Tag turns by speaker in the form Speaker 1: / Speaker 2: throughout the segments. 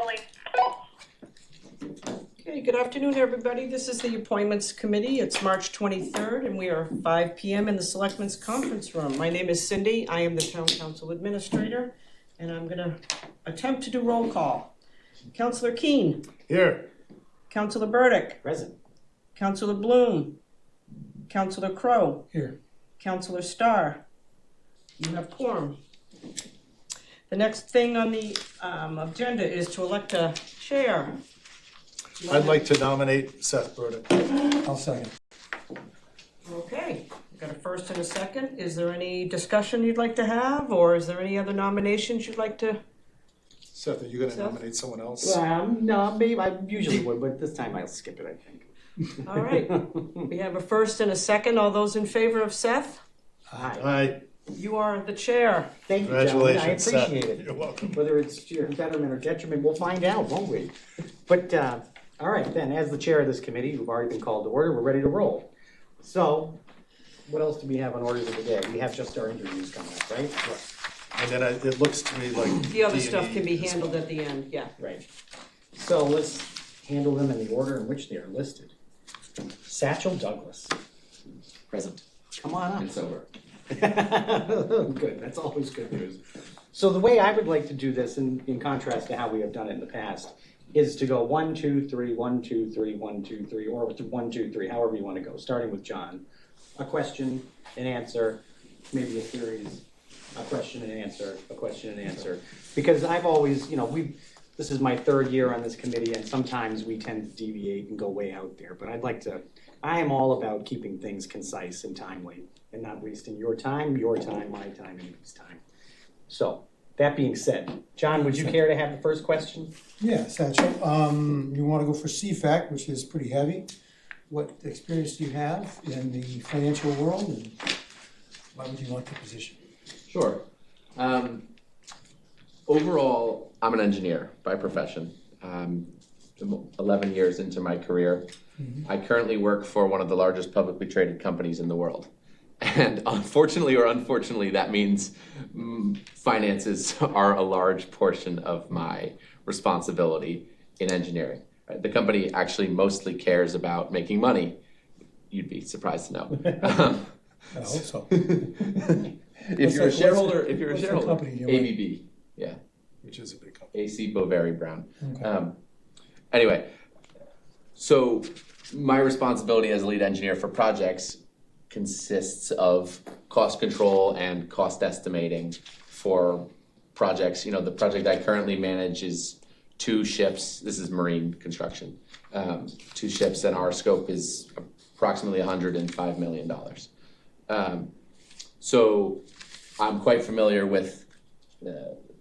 Speaker 1: rolling.
Speaker 2: Okay, good afternoon, everybody. This is the Appointments Committee. It's March 23rd, and we are 5 p.m. in the Selectmen's Conference Room. My name is Cindy. I am the Town Council Administrator, and I'm going to attempt to do roll call. Councilor Keene.
Speaker 3: Here.
Speaker 2: Councilor Burdick.
Speaker 4: Present.
Speaker 2: Councilor Bloom. Councilor Crowe.
Speaker 3: Here.
Speaker 2: Councilor Starr. You have quorum. The next thing on the agenda is to elect a chair.
Speaker 3: I'd like to nominate Seth Burdick.
Speaker 5: I'll second.
Speaker 2: Okay, we've got a first and a second. Is there any discussion you'd like to have, or is there any other nominations you'd like to?
Speaker 3: Seth, are you going to
Speaker 2: Seth?
Speaker 3: nominate someone else?
Speaker 4: No, maybe I usually would, but this time I'll skip it, I think.
Speaker 2: All right, we have a first and a second. All those in favor of Seth?
Speaker 4: Aye.
Speaker 3: Aye.
Speaker 2: You are the chair.
Speaker 4: Thank you, gentlemen. I
Speaker 3: Congratulations, Seth.
Speaker 4: appreciate it.
Speaker 3: You're welcome.
Speaker 4: Whether it's to your betterment or detriment, we'll find out, won't we? But, all right, then, as the chair of this committee, we've already been called to order, we're ready to roll. So, what else do we have on orders of the day? We have just our interviews coming up, right?
Speaker 3: And then it looks to me like
Speaker 2: The other
Speaker 3: D&E
Speaker 2: stuff can be
Speaker 3: as
Speaker 2: handled
Speaker 3: well.
Speaker 2: at the end, yeah.
Speaker 4: Right. So let's handle them in the order in which they are listed. Satchel Douglas.
Speaker 6: Present
Speaker 4: Come on up.
Speaker 6: and sober.
Speaker 4: Good, that's always good news. So the way I would like to do this, in contrast to how we have done it in the past, is to go 1, 2, 3, 1, 2, 3, 1, 2, 3, or 1, 2, 3, however you want to go, starting with John. A question, an answer, maybe a series, a question and answer, a question and answer. Because I've always, this is my third year on this committee, and sometimes we tend to deviate and go way out there. But I am all about keeping things concise and timely, and not wasting your time, my time, anybody's time. So, that being said, John, would you care to have the first question?
Speaker 5: Yeah, Satchel, you want to go for CFAC, which is pretty heavy. What experience do you have in the financial world, and why would you want the position?
Speaker 6: Sure. Overall, I'm an engineer by profession. 11 years into my career. I currently work for one of the largest publicly traded companies in the world. And unfortunately or unfortunately, that means finances are a large portion of my responsibility in engineering. The company actually mostly cares about making money. You'd be surprised to know.
Speaker 5: I hope so.
Speaker 6: If you're a shareholder,
Speaker 5: company do you like?
Speaker 6: ABB, yeah,
Speaker 3: Which is a big company.
Speaker 6: AC Boveri Brown.
Speaker 5: Okay.
Speaker 6: Anyway, so my responsibility as lead engineer for projects consists of cost control and cost estimating for projects. The project I currently manage is 2 ships. This is marine construction. 2 ships, and our scope is approximately $105 million. So I'm quite familiar with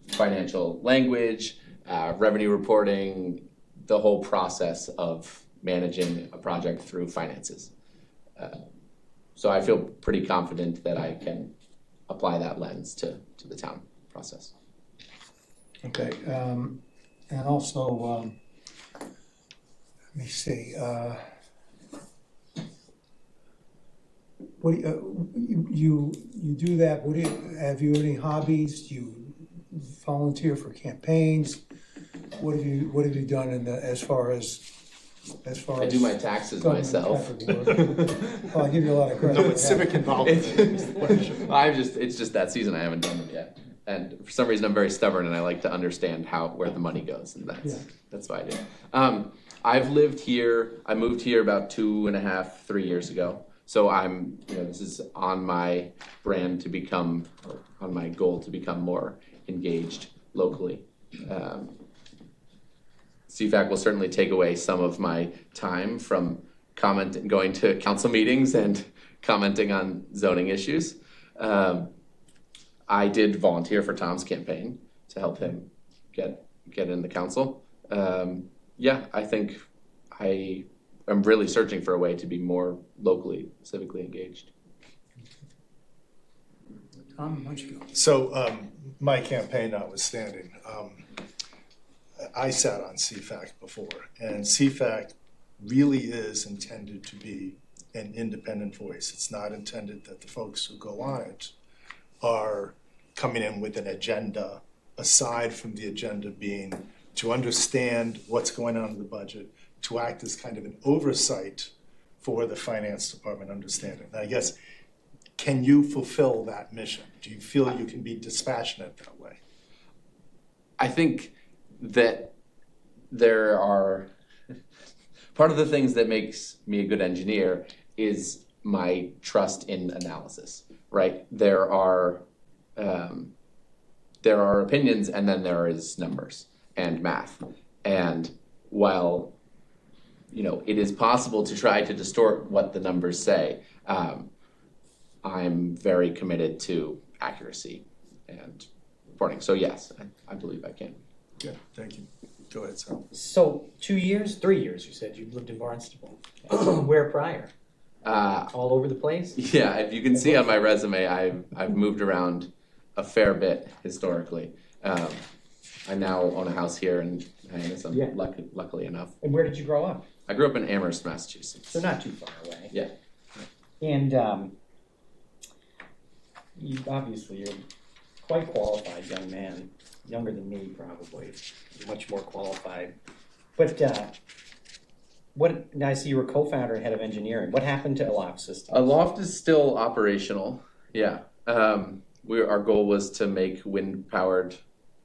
Speaker 6: financial language, revenue reporting, the whole process of managing a project through finances. So I feel pretty confident that I can apply that lens to the town process.
Speaker 5: Okay, and also, let me see, what do you do that, have you any hobbies? Do you volunteer for campaigns? What have you done as far as
Speaker 6: I do my taxes myself.
Speaker 5: Well, I give you a lot of credit.
Speaker 3: No, it's civic involvement.
Speaker 6: It's just that season I haven't done it yet. And for some reason I'm very stubborn and I like to understand where the money goes, and that's why I do. I've lived here, I moved here about 2.5, 3 years ago. So this is on my brand to become, or on my goal to become more engaged locally. CFAC will certainly take away some of my time from going to council meetings and commenting on zoning issues. I did volunteer for Tom's campaign to help him get in the council. I think I am really searching for a way to be more locally, civically engaged.
Speaker 5: Tom, why don't you go?
Speaker 3: So my campaign notwithstanding, I sat on CFAC before, and CFAC really is intended to be an independent voice. It's not intended that the folks who go on it are coming in with an agenda, aside from the agenda being to understand what's going on in the budget, to act as kind of an oversight for the finance department understanding. And I guess, can you fulfill that mission? Do you feel you can be dispassionate that way?
Speaker 6: I think that there are, part of the things that makes me a good engineer is my trust in analysis, right? There are opinions, and then there is numbers and math. And while, it is possible to try to distort what the numbers say, I'm very committed to accuracy and reporting. So yes, I believe I can.
Speaker 3: Good, thank you. Go ahead, Sal.
Speaker 4: So 2 years, 3 years, you said you've lived in Barnstable. Where prior? All over the place?
Speaker 6: Yeah, if you can see on my resume, I've moved around a fair bit historically. I now own a house here in Hyannis,
Speaker 4: Yeah.
Speaker 6: luckily enough.
Speaker 4: And where did you grow up?
Speaker 6: I grew up in Amherst, Massachusetts.
Speaker 4: So not too far away.
Speaker 6: Yeah.
Speaker 4: And you're quite qualified young man, younger than me probably, much more qualified. But now I see you were co-founder and head of engineering. What happened to Aloft Systems?
Speaker 6: Aloft is still operational. Yeah. Our goal was to make wind-powered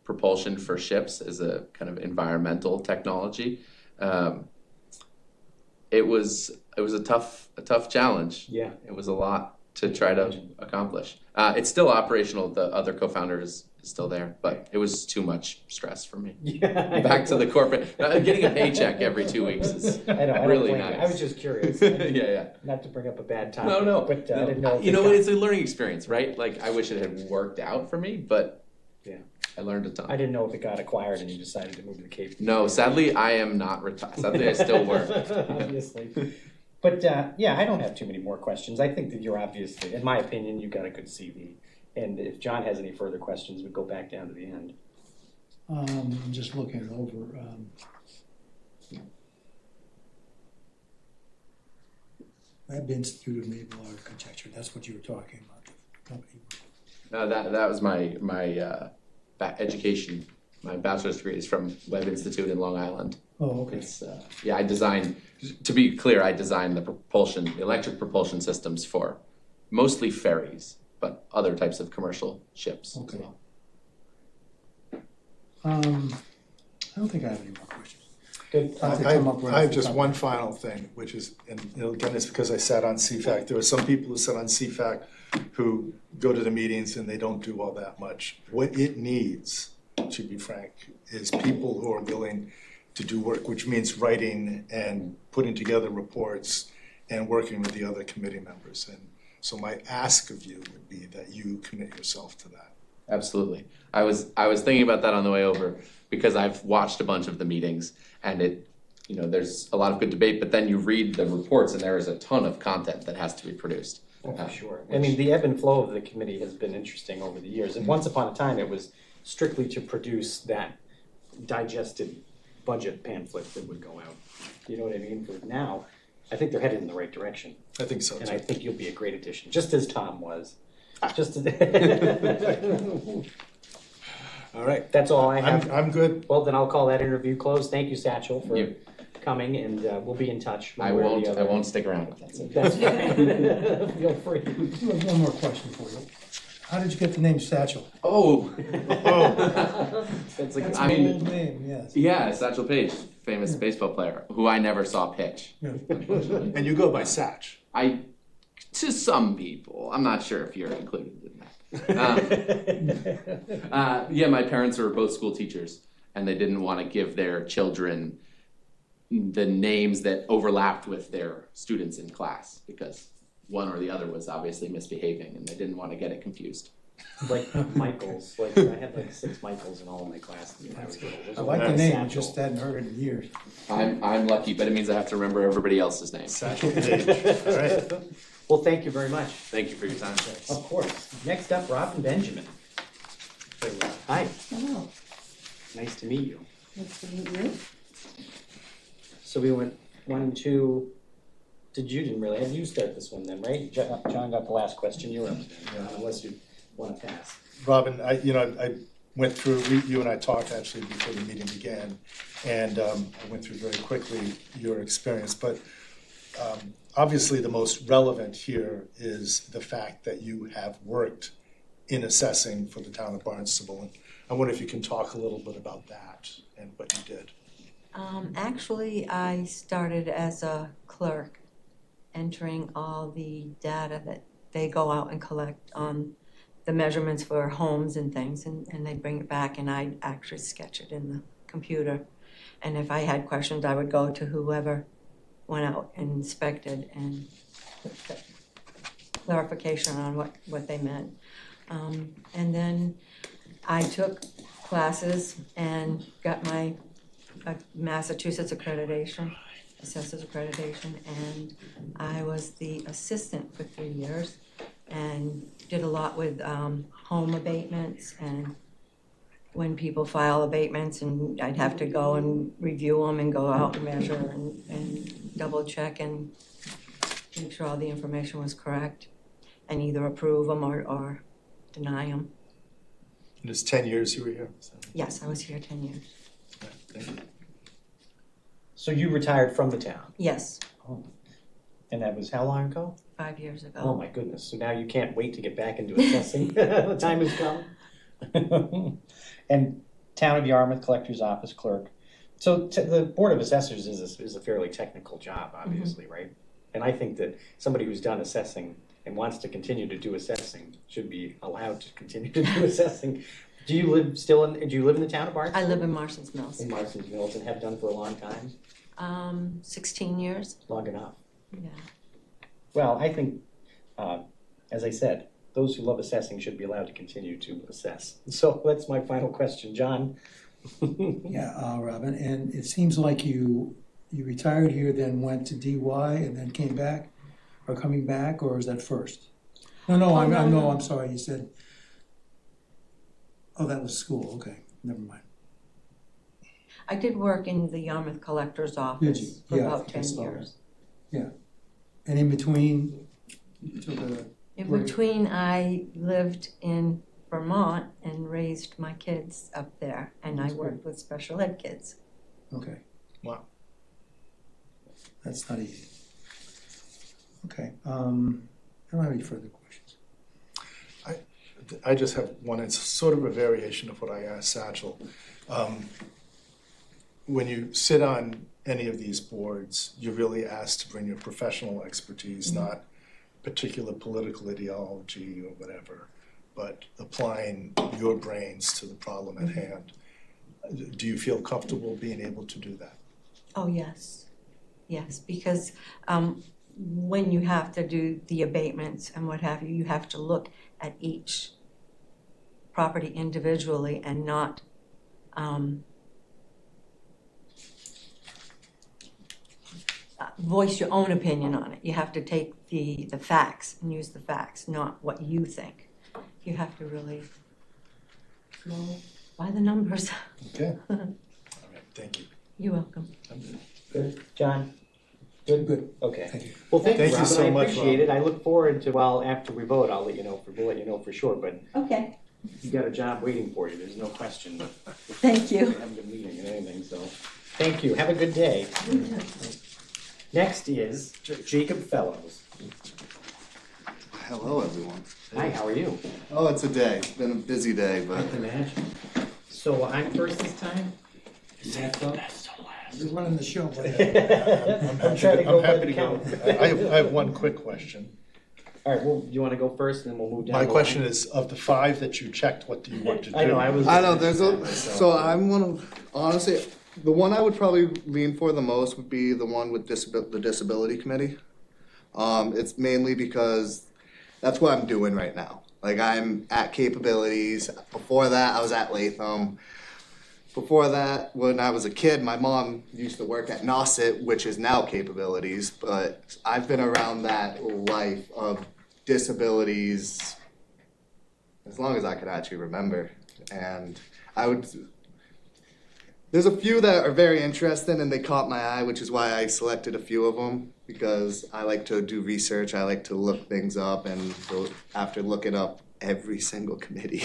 Speaker 6: propulsion for ships as a kind of environmental technology. It was a tough challenge.
Speaker 4: Yeah.
Speaker 6: It was a lot to try to accomplish. It's still operational. The other co-founder is still there, but it was too much stress for me.
Speaker 4: Yeah.
Speaker 6: Back to the corporate. Getting a paycheck every 2 weeks is
Speaker 4: I don't
Speaker 6: really
Speaker 4: blame you.
Speaker 6: nice.
Speaker 4: I was just curious.
Speaker 6: Yeah.
Speaker 4: Not to bring up a bad time.
Speaker 6: No.
Speaker 4: But I didn't know. If
Speaker 6: You
Speaker 4: it
Speaker 6: know
Speaker 4: got-
Speaker 6: what? It's a learning experience, right? Like, I wish it had worked out for me, but
Speaker 4: Yeah.
Speaker 6: I learned a ton.
Speaker 4: I didn't know if it got acquired and you decided to move to the Cape.
Speaker 6: No, sadly, I am not retired. Sadly, I still work.
Speaker 4: Obviously. But I don't have too many more questions. I think that you're obviously, in my opinion, you've got a good CV. And if John has any further questions, we'd go back down to the end.
Speaker 5: I'm just looking it over. Webb Institute of Naval Architecture, that's what you were talking about, the company.
Speaker 6: That was my education. My bachelor's degree is from Webb Institute in Long Island.
Speaker 5: Oh, okay.
Speaker 6: It's I designed. To be clear, I designed the electric propulsion systems for mostly ferries, but other types of commercial ships
Speaker 5: Okay.
Speaker 6: as well.
Speaker 5: I don't think I have any more questions.
Speaker 4: Good.
Speaker 5: I'll have to come up with
Speaker 3: I have
Speaker 5: a
Speaker 3: just
Speaker 5: couple.
Speaker 3: one final thing, which is, and again, it's because I sat on CFAC. There are some people who sit on CFAC who go to the meetings and they don't do all that much. What it needs, to be frank, is people who are willing to do work, which means writing and putting together reports and working with the other committee members. And so my ask of you would be that you commit yourself to that.
Speaker 6: Absolutely. I was thinking about that on the way over because I've watched a bunch of the meetings and there's a lot of good debate, but then you read the reports and there is a ton of content that has to be produced.
Speaker 4: Oh, for sure. I mean, the ebb and flow of the committee has been interesting over the years. And once upon a time, it was strictly to produce that digested budget pamphlet that would go out. You know what I mean? But now, I think they're headed in the right direction.
Speaker 3: I think so,
Speaker 4: And I
Speaker 3: too.
Speaker 4: think you'll be a great addition, just as Tom was. Just as
Speaker 3: All right.
Speaker 4: That's all I have.
Speaker 3: I'm good.
Speaker 4: Well, then I'll call that interview closed. Thank you, Satchel, for
Speaker 6: You.
Speaker 4: coming, and we'll be in touch. one
Speaker 6: I
Speaker 4: way or
Speaker 6: won't.
Speaker 4: the
Speaker 6: I
Speaker 4: other.
Speaker 6: won't stick around if that's it.
Speaker 4: That's fine. Feel free.
Speaker 5: I have one more question for you. How did you get the name Satchel?
Speaker 6: Oh.
Speaker 4: That's like,
Speaker 5: That's
Speaker 6: I
Speaker 5: an
Speaker 6: mean-
Speaker 5: old name, yes.
Speaker 6: Yeah, Satchel Paige, famous baseball player, who I never saw pitch.
Speaker 5: Yeah.
Speaker 3: And you go by Satch.
Speaker 6: To some people, I'm not sure if you're included in that. Yeah, my parents were both school teachers, and they didn't want to give their children the names that overlapped with their students in class because one or the other was obviously misbehaving, and they didn't want to get it confused.
Speaker 4: Like Michaels, like I had like 6 Michaels in all of my classes when I was little. There's
Speaker 5: I
Speaker 4: a
Speaker 5: like
Speaker 4: lot
Speaker 5: the
Speaker 4: of
Speaker 5: name, I
Speaker 4: Satchel.
Speaker 5: just hadn't heard it in years.
Speaker 6: I'm lucky, but it means I have to remember everybody else's name.
Speaker 3: Satchel Paige. All right.
Speaker 4: Well, thank you very much.
Speaker 6: Thank you for your time.
Speaker 4: Of course. Next up, Robin Benjamin. Hi,
Speaker 1: Hello,
Speaker 4: nice to meet you.
Speaker 1: nice to meet you.
Speaker 4: So we went 1 and 2. Didn't really, have you start this one then, right? John got the last question, you're up, unless you want to pass.
Speaker 3: Robin, I went through, you and I talked actually before the meeting began, and I went through very quickly your experience, but obviously the most relevant here is the fact that you have worked in assessing for the town of Barnstable. And I wonder if you can talk a little bit about that and what you did.
Speaker 1: Actually, I started as a clerk, entering all the data that they go out and collect on the measurements for homes and things, and they bring it back, and I actually sketch it in the computer. And if I had questions, I would go to whoever went out and inspected and get clarification on what they meant. And then I took classes and got my Massachusetts accreditation, assessor's accreditation, and I was the assistant for 3 years and did a lot with home abatements, and when people file abatements, and I'd have to go and review them and go out and measure and double check and make sure all the information was correct and either approve them or deny them.
Speaker 3: And it's 10 years you were here? So,
Speaker 1: Yes, I was here 10 years.
Speaker 3: yeah, thank you.
Speaker 4: So you retired from the town?
Speaker 1: Yes,
Speaker 4: Oh. And that was how long ago?
Speaker 1: 5 years ago.
Speaker 4: Oh, my goodness. So now you can't wait to get back into assessing. The time has come. And Town of Yarmouth Collector's Office Clerk. So the Board of Assessors is a fairly technical job, obviously, right? And I think that somebody who's done assessing and wants to continue to do assessing should be allowed to continue to do assessing. Do you live in the town of Barnstable?
Speaker 1: I live in Marston's Mills.
Speaker 4: In Marston's Mills, and have done for a long time?
Speaker 1: 16 years,
Speaker 4: Long enough.
Speaker 1: yeah.
Speaker 4: Well, I think, as I said, those who love assessing should be allowed to continue to assess. So that's my final question. John?
Speaker 5: Yeah, Robin, and it seems like you retired here, then went to DY and then came back, or coming back, or is that first? No,
Speaker 1: no.
Speaker 5: I'm sorry, you said, oh, that was school, okay, never mind.
Speaker 1: I did work in the Yarmouth Collector's Office for
Speaker 5: Yeah,
Speaker 1: about
Speaker 5: I
Speaker 1: 10
Speaker 5: saw
Speaker 1: years.
Speaker 5: And in between, you took a,
Speaker 1: In
Speaker 5: Right.
Speaker 1: between, I lived in Vermont and raised my kids up there, and I
Speaker 5: That's
Speaker 1: worked with special ed kids.
Speaker 5: okay,
Speaker 3: Wow.
Speaker 5: that's not easy. Okay, I don't have any further questions.
Speaker 3: I just have one, it's sort of a variation of what I asked Satchel. When you sit on any of these boards, you're really asked to bring your professional expertise, not particular political ideology or whatever, but applying your brains to the problem at hand. Do you feel comfortable being able to do that?
Speaker 1: Oh, yes. Yes, because when you have to do the abatements and what have you, you have to look at each property individually and not voice your own opinion on it. You have to take the facts and use the facts, not what you think. You have to really go by the numbers.
Speaker 3: Okay. All right, thank you.
Speaker 1: You're welcome.
Speaker 4: Good. John? Good?
Speaker 5: Good.
Speaker 4: Okay.
Speaker 5: Thank you.
Speaker 4: Well, thank you,
Speaker 3: Thank you
Speaker 4: Robin.
Speaker 3: so
Speaker 4: I
Speaker 3: much,
Speaker 4: appreciate it.
Speaker 3: Robin.
Speaker 4: I look forward to, well, after we vote, we'll let you know for sure, but
Speaker 1: Okay.
Speaker 4: you got a job waiting for you, there's no question.
Speaker 1: Thank you.
Speaker 4: We haven't been meeting or anything, so, thank you, have a good day. Next is Jacob Fellows.
Speaker 7: Hello, everyone.
Speaker 4: Hi, how are you?
Speaker 7: Oh, it's a day. It's been a busy day,
Speaker 4: I
Speaker 7: but
Speaker 4: can imagine. So I'm first this time? Is that so?
Speaker 5: You're running the show, but
Speaker 4: I'm trying to go by
Speaker 3: I'm happy
Speaker 4: the
Speaker 3: to go.
Speaker 4: count.
Speaker 3: I have one quick question.
Speaker 4: All right, well, you want to go first, and then we'll move down.
Speaker 3: My
Speaker 4: the
Speaker 3: question
Speaker 4: line?
Speaker 3: is, of the 5 that you checked, what do you want to do?
Speaker 4: I know, I was.
Speaker 7: I know there's a. So I'm one of honestly, the one I would probably lean for the most would be the one with the disability committee. It's mainly because that's what I'm doing right now. Like I'm at Capabilities. Before that, I was at Latham. Before that, when I was a kid, my mom used to work at Nauset, which is now Capabilities, but I've been around that life of disabilities as long as I could actually remember. And there's a few that are very interesting and they caught my eye, which is why I selected a few of them, because I like to do research, I like to look things up, and so after looking up every single committee,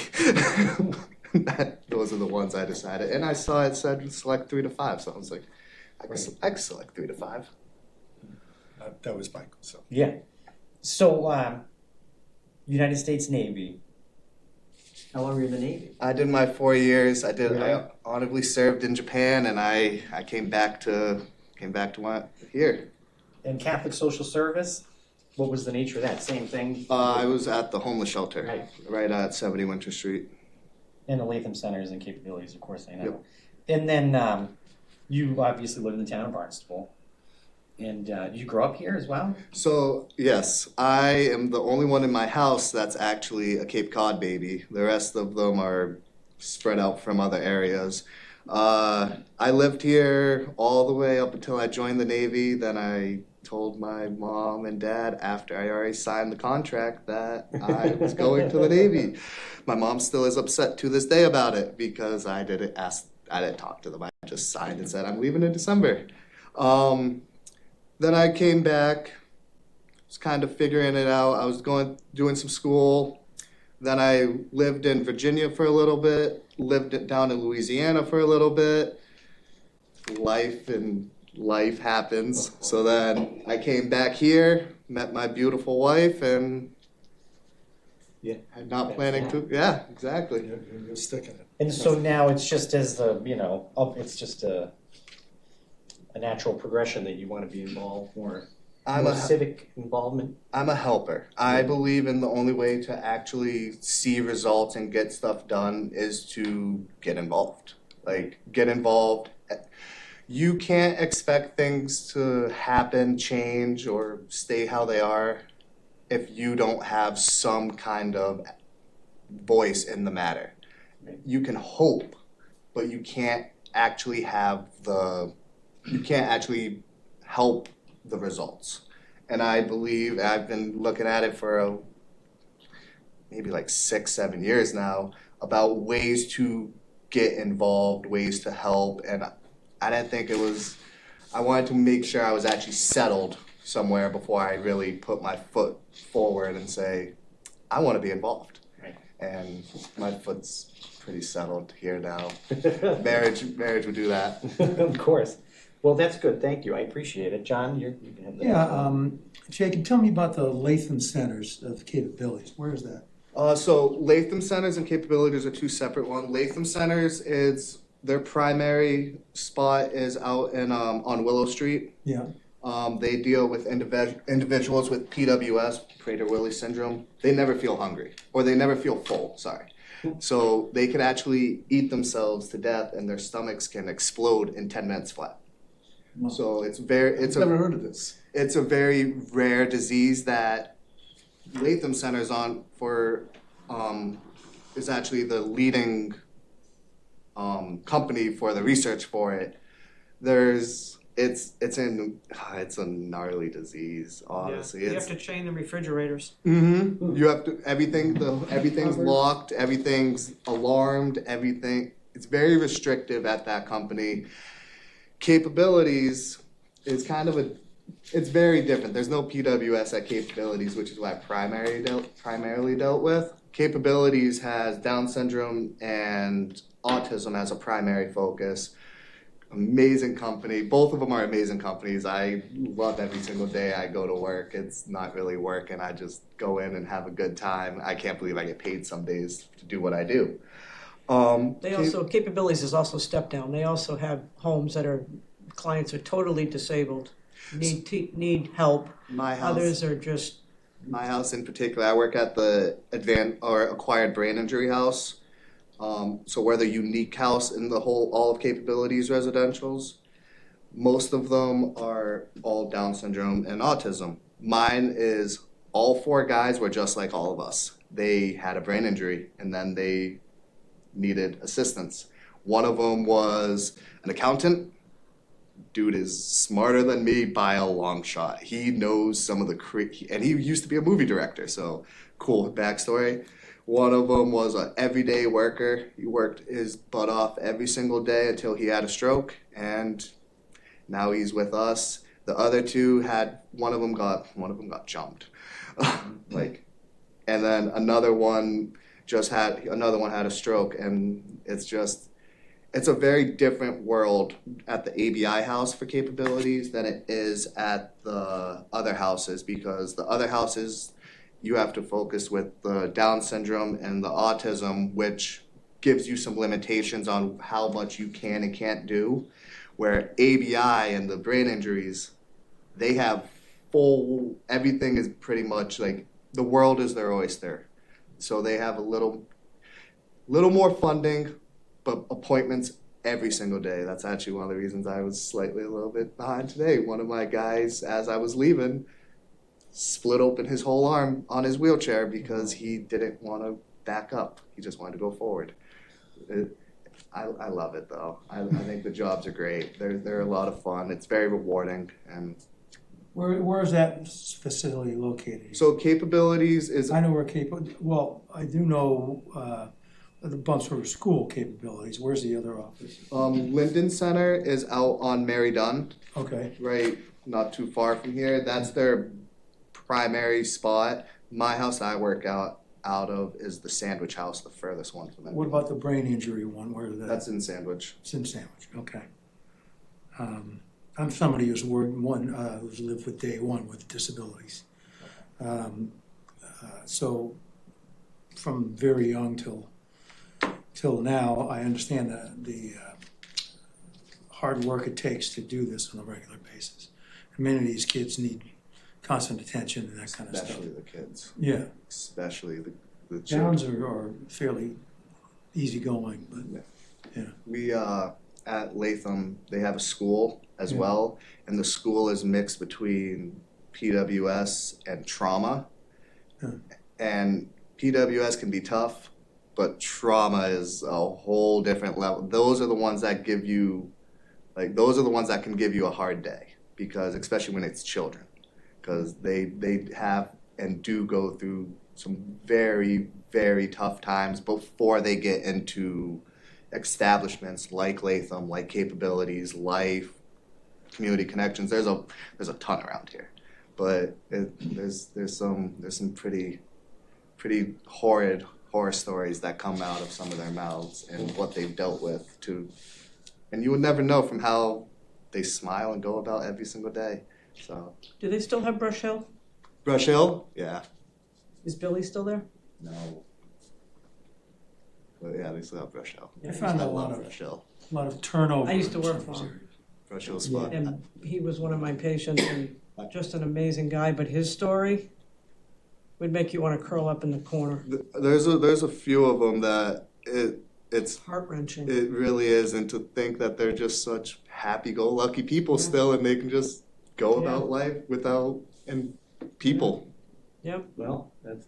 Speaker 7: those are the ones I decided. And I saw it said select 3 to 5, so I was like, I could select 3 to 5.
Speaker 3: That was Michael, so.
Speaker 4: Yeah. So, United States Navy. How long were you in the Navy?
Speaker 7: I did my 4 years.
Speaker 4: Really?
Speaker 7: I honorably served in Japan, and I came back to here.
Speaker 4: And Catholic Social Service? What was the nature of that? Same thing?
Speaker 7: I was at the homeless shelter,
Speaker 4: Right.
Speaker 7: right at 70 Winter Street.
Speaker 4: And the Latham Centers and capabilities, of course, I know.
Speaker 7: Yep.
Speaker 4: And then you obviously live in the town of Barnstable. And you grew up here as well?
Speaker 7: So, yes, I am the only one in my house that's actually a Cape Cod baby. The rest of them are spread out from other areas. I lived here all the way up until I joined the Navy. Then I told my mom and dad after I already signed the contract that I was going to the Navy. My mom still is upset to this day about it because I didn't talk to them. I just signed and said I'm leaving in December. Then I came back, was kind of figuring it out. I was doing some school. Then I lived in Virginia for a little bit, lived down in Louisiana for a little bit. Life happens. So then I came back here, met my beautiful wife, and
Speaker 4: Yeah.
Speaker 7: I'm not planning to. Yeah, exactly.
Speaker 3: You're sticking it.
Speaker 4: And so now it's just as it's just a natural progression that you want to be involved more. More civic involvement.
Speaker 7: I'm a helper. I believe in the only way to actually see results and get stuff done is to get involved. Like, get involved. You can't expect things to happen, change, or stay how they are if you don't have some kind of voice in the matter. You can hope, but you can't actually help the results. And I believe I've been looking at it for maybe like 6-7 years now about ways to get involved, ways to help. And I didn't think I wanted to make sure I was actually settled somewhere before I really put my foot forward and say, I want to be involved.
Speaker 4: Right.
Speaker 7: And my foot's pretty settled here now. Marriage would do that.
Speaker 4: Of course. Well, that's good. Thank you. I appreciate it. John, you can have that.
Speaker 5: Yeah, Jacob, tell me about the Latham Centers of Capabilities. Where is that?
Speaker 7: So Latham Centers and Capabilities are two separate ones. Latham Centers is their primary spot is out in on Willow Street.
Speaker 5: Yeah.
Speaker 7: They deal with individuals with PWS, Prader-Willi syndrome. They never feel hungry, or they never feel full. Sorry. So they can actually eat themselves to death, and their stomachs can explode in 10 minutes flat. So I've
Speaker 3: never heard of this.
Speaker 7: It's a very rare disease that Latham Center's on for is actually the leading company for the research for it. It's a gnarly disease, honestly.
Speaker 2: Yeah, you have to chain the refrigerators.
Speaker 7: Mm-hmm. You have to everything's locked, everything's alarmed, everything. It's very restrictive at that company. Capabilities is it's very different. There's no PWS at Capabilities, which is what I primarily dealt with. Capabilities has Down syndrome and autism as a primary focus. Amazing company. Both of them are amazing companies. I love every single day I go to work. It's not really work, and I just go in and have a good time. I can't believe I get paid some days to do what I do.
Speaker 2: Capabilities is also step down. They also have homes that clients are totally disabled, need help.
Speaker 7: My house.
Speaker 2: Others are just.
Speaker 7: My house in particular, I work at the acquired brain injury house. So we're the unique house in all of Capabilities residentials. Most of them are all Down syndrome and autism. Mine is all 4 guys were just like all of us. They had a brain injury and then they needed assistance. One of them was an accountant. Dude is smarter than me by a long shot. He knows some of and he used to be a movie director, so cool backstory. One of them was an everyday worker. He worked his butt off every single day until he had a stroke, and now he's with us. The other 2 one of them got jumped, and then another one another one had a stroke, and it's a very different world at the ABI house for capabilities than it is at the other houses, because the other houses, you have to focus with the Down syndrome and the autism, which gives you some limitations on how much you can and can't do. Where ABI and the brain injuries, they have everything is pretty much like the world is their oyster. So they have a little more funding, but appointments every single day. That's actually one of the reasons I was slightly a little bit behind today. One of my guys, as I was leaving, split open his whole arm on his wheelchair because he didn't want to back up. He just wanted to go forward. I love it though. I think the jobs are great. They're a lot of fun. It's very rewarding. And
Speaker 5: Where is that facility located?
Speaker 7: so capabilities is
Speaker 5: I know where well, I do know, the Bumps River School capabilities. Where's the other office?
Speaker 7: Linden Center is out on Mary Dunn,
Speaker 5: Okay,
Speaker 7: right, not too far from here. That's their primary spot. My house I work out of is the Sandwich House, the furthest one from it.
Speaker 5: what about the brain injury one, where
Speaker 7: That's in Sandwich.
Speaker 5: it's in Sandwich, okay. I'm somebody who's who's lived with day one with disabilities. So from very young till now, I understand the hard work it takes to do this on a regular basis. Many of these kids need constant attention and that kind of stuff.
Speaker 7: Especially the kids.
Speaker 5: Yeah,
Speaker 7: Especially the children.
Speaker 5: Downs are fairly easygoing, but yeah.
Speaker 7: We at Latham, they have a school as
Speaker 5: Yeah.
Speaker 7: well, and the school is mixed between PWS and trauma.
Speaker 5: Yeah.
Speaker 7: And PWS can be tough, but trauma is a whole different level. Those are the ones that give you, those are the ones that can give you a hard day, because especially when it's children, because they have and do go through some very, very tough times before they get into establishments like Latham, like Capabilities, Life, Community Connections. There's a ton around here, but there's some pretty horrid horror stories that come out of some of their mouths and what they've dealt with and you would never know from how they smile and go about every single day. So
Speaker 2: Do they still have Brush Hill?
Speaker 7: Brush Hill, yeah,
Speaker 2: Is Billy still there?
Speaker 7: no. But yeah, they still have Brush Hill.
Speaker 5: I found
Speaker 7: I
Speaker 5: a lot
Speaker 7: love
Speaker 5: of
Speaker 7: Brush Hill.
Speaker 5: turnover.
Speaker 2: I used to
Speaker 5: in
Speaker 2: work
Speaker 5: some
Speaker 2: for him.
Speaker 5: areas.
Speaker 7: Brush Hill's fun.
Speaker 2: And he was one of my patients and just an amazing guy, but his story would make you want to curl up in the corner.
Speaker 7: There's a few of them that it's
Speaker 2: Heart-wrenching.
Speaker 7: it really is, and to think that they're just such happy-go-lucky people still, and they can just go
Speaker 2: Yeah.
Speaker 7: about life without and people.
Speaker 2: Yep.
Speaker 4: Well, that's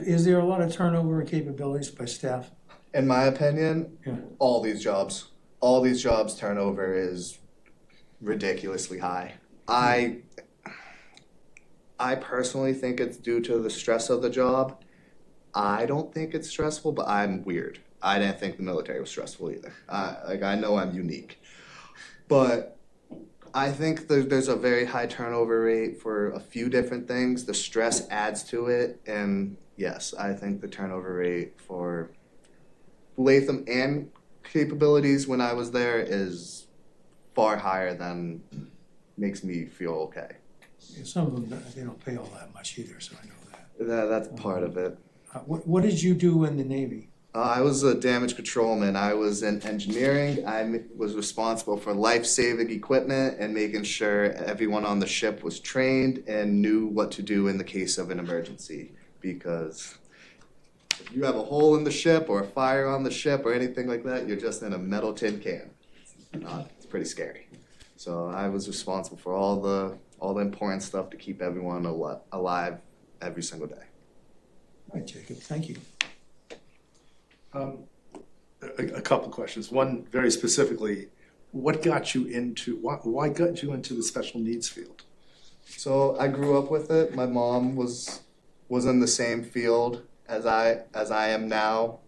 Speaker 5: Is there a lot of turnover in capabilities by staff?
Speaker 7: In my opinion,
Speaker 5: Yeah.
Speaker 7: all these jobs turnover is ridiculously high. I personally think it's due to the stress of the job. I don't think it's stressful, but I'm weird. I didn't think the military was stressful either. I know I'm unique, but I think there's a very high turnover rate for a few different things. The stress adds to it, and yes, I think the turnover rate for Latham and Capabilities when I was there is far higher than makes me feel okay.
Speaker 5: Yeah, some of them, they don't pay all that much either, so I know that.
Speaker 7: That's part of it.
Speaker 5: What did you do in the Navy?
Speaker 7: I was a damage controlman. I was in engineering. I was responsible for life-saving equipment and making sure everyone on the ship was trained and knew what to do in the case of an emergency. Because if you have a hole in the ship or a fire on the ship or anything like that, you're just in a metal tin can. It's pretty scary. So I was responsible for all the important stuff to keep everyone alive every single day.
Speaker 5: All right, Jacob, thank you.
Speaker 3: A couple questions. One, very specifically, what got you into, why got you into the special needs field?
Speaker 7: So I grew up with it. My mom was in the same field as I am now.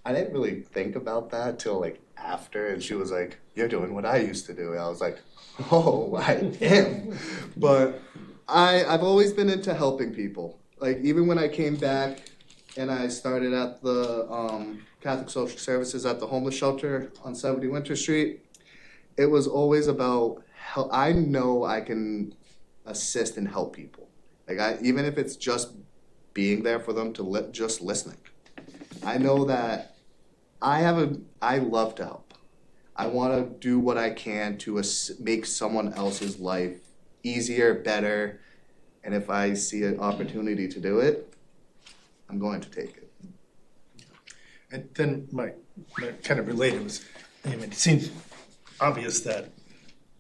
Speaker 7: I didn't really think about that till like after, and she was like, "You're doing what I used to do." And I was like, "Oh, I am." But I've always been into helping people. Like even when I came back and I started at the Catholic Social Services at the homeless shelter on 70 Winter Street. It was always about help. I know I can assist and help people. Even if it's just being there for them to just listening. I know that I love to help. I want to do what I can to make someone else's life easier, better, and if I see an opportunity to do it, I'm going to take it.
Speaker 3: And then my kind of related was, I mean, it seems obvious that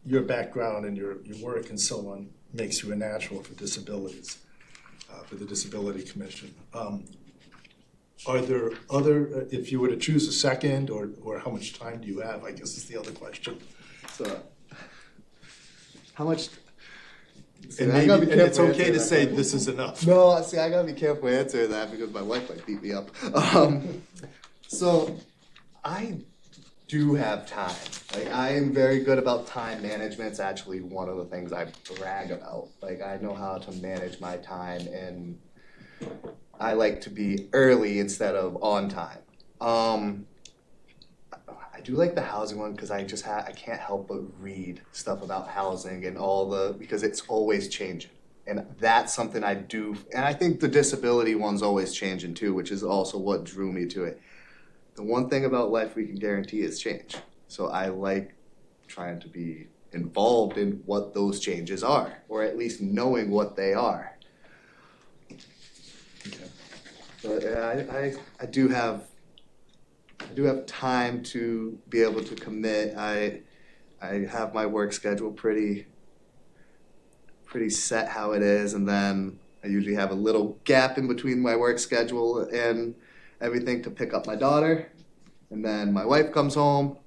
Speaker 3: your background and your work and so on makes you a natural for disabilities, for the Disability Commission. Are there other, if you were to choose a second, or how much time do you have, I guess is the other question.
Speaker 7: So, how much?
Speaker 3: And
Speaker 7: I gotta be
Speaker 3: maybe, and it's
Speaker 7: careful
Speaker 3: okay to
Speaker 7: answering
Speaker 3: say
Speaker 7: that.
Speaker 3: this is enough.
Speaker 7: No, see, I gotta be careful answering that because my wife might beat me up. So, I do have time. I am very good about time management. It's actually one of the things I brag about. I know how to manage my time, and I like to be early instead of on time. I do like the housing one because I can't help but read stuff about housing and because it's always changing. And that's something I do, and I think the disability one's always changing too, which is also what drew me to it. The one thing about life we can guarantee is change. So I like trying to be involved in what those changes are, or at least knowing what they are. But I do have time to be able to commit. I have my work schedule pretty set how it is, and then I usually have a little gap in between my work schedule and everything to pick up my daughter, and then my wife comes home,